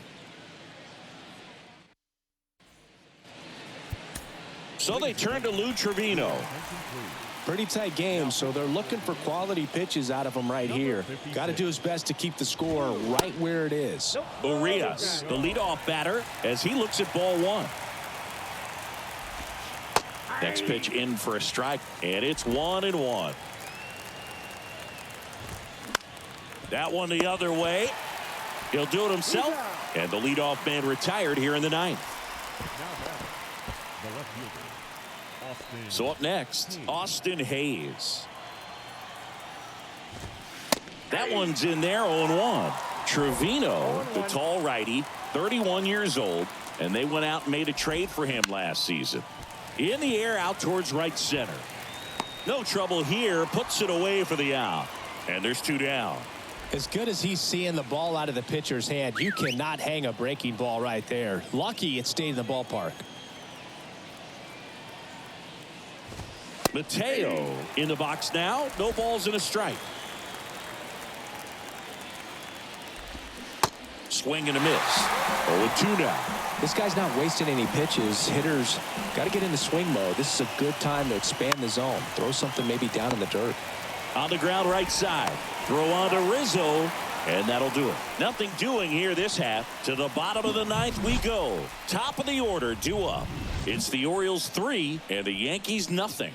Speaker 1: So they turn to Lou Trevino.
Speaker 2: Pretty tight game, so they're looking for quality pitches out of him right here. Got to do his best to keep the score right where it is.
Speaker 1: Urias, the leadoff batter, as he looks at ball one. Next pitch in for a strike, and it's 1-1. That one the other way. He'll do it himself, and the leadoff man retired here in the ninth. So up next, Austin Hayes. That one's in there, 0-1. Trevino, the tall righty, 31 years old, and they went out and made a trade for him last season. In the air out towards right center. No trouble here, puts it away for the out. And there's two down.
Speaker 2: As good as he's seeing the ball out of the pitcher's hand, you cannot hang a breaking ball right there. Lucky it stayed in the ballpark.
Speaker 1: Mateo in the box now. No balls and a strike. Swing and a miss. 0-2 now.
Speaker 2: This guy's not wasting any pitches. Hitters got to get into swing mode. This is a good time to expand the zone. Throw something maybe down in the dirt.
Speaker 1: On the ground right side. Throw on to Rizzo. And that'll do it. Nothing doing here this half. To the bottom of the ninth we go. Top of the order due up. It's the Orioles 3 and the Yankees nothing.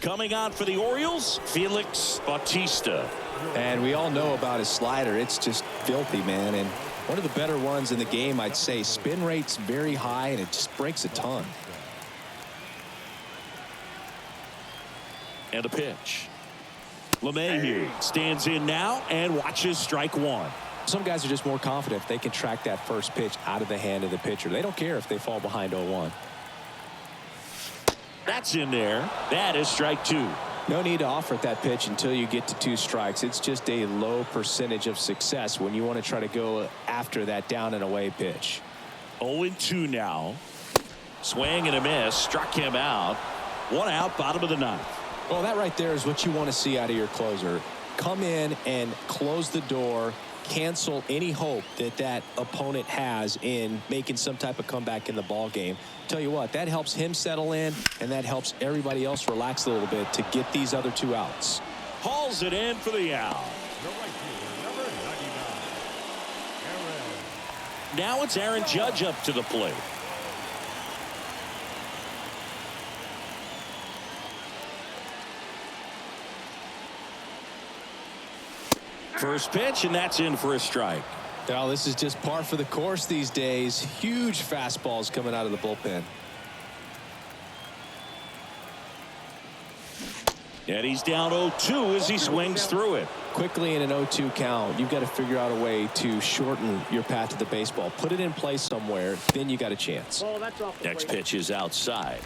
Speaker 1: Coming on for the Orioles, Felix Bautista.
Speaker 2: And we all know about his slider. It's just filthy, man. And one of the better ones in the game, I'd say. Spin rate's very high, and it just breaks a ton.
Speaker 1: And a pitch. LeMahieu stands in now and watches strike one.
Speaker 2: Some guys are just more confident if they can track that first pitch out of the hand of the pitcher. They don't care if they fall behind 0-1.
Speaker 1: That's in there. That is strike two.
Speaker 2: No need to offer that pitch until you get to 2 strikes. It's just a low percentage of success when you want to try to go after that down and away pitch.
Speaker 1: 0-2 now. Swing and a miss. Struck him out. 1 out, bottom of the ninth.
Speaker 2: Well, that right there is what you want to see out of your closer. Come in and close the door. Cancel any hope that that opponent has in making some type of comeback in the ball game. Tell you what, that helps him settle in, and that helps everybody else relax a little bit to get these other 2 outs.
Speaker 1: Hauls it in for the out. Now it's Aaron Judge up to the plate. First pitch, and that's in for a strike.
Speaker 2: Well, this is just par for the course these days. Huge fastballs coming out of the bullpen.
Speaker 1: And he's down 0-2 as he swings through it.
Speaker 2: Quickly in an 0-2 count, you've got to figure out a way to shorten your path to the baseball. Put it in place somewhere, then you got a chance.
Speaker 1: Next pitch is outside.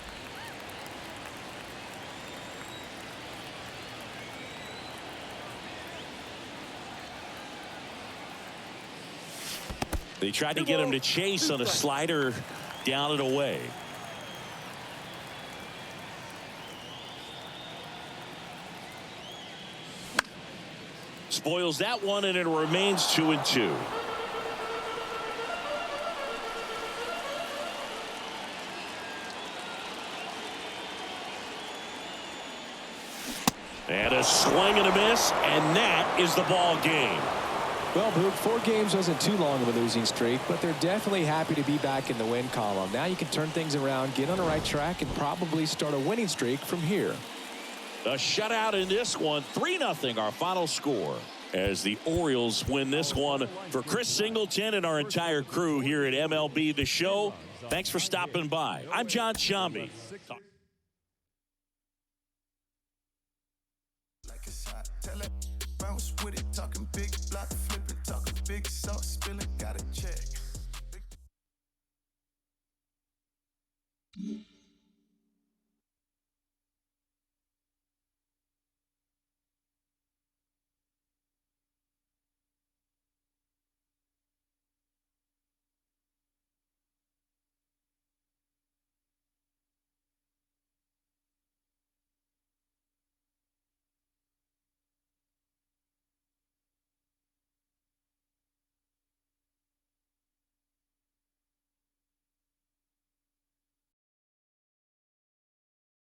Speaker 1: They tried to get him to chase on a slider down and away. Spoils that one, and it remains 2-2. And a swing and a miss, and that is the ball game.
Speaker 2: Well, Boog, 4 games wasn't too long of a losing streak, but they're definitely happy to be back in the win column. Now you can turn things around, get on the right track, and probably start a winning streak from here.
Speaker 1: A shutout in this one, 3-0 our final score, as the Orioles win this one. For Chris Singleton and our entire crew here at MLB The Show, thanks for stopping by. I'm John Shambi.
Speaker 6: With it, talking big block, flipping, talking big sauce, spilling, got a check.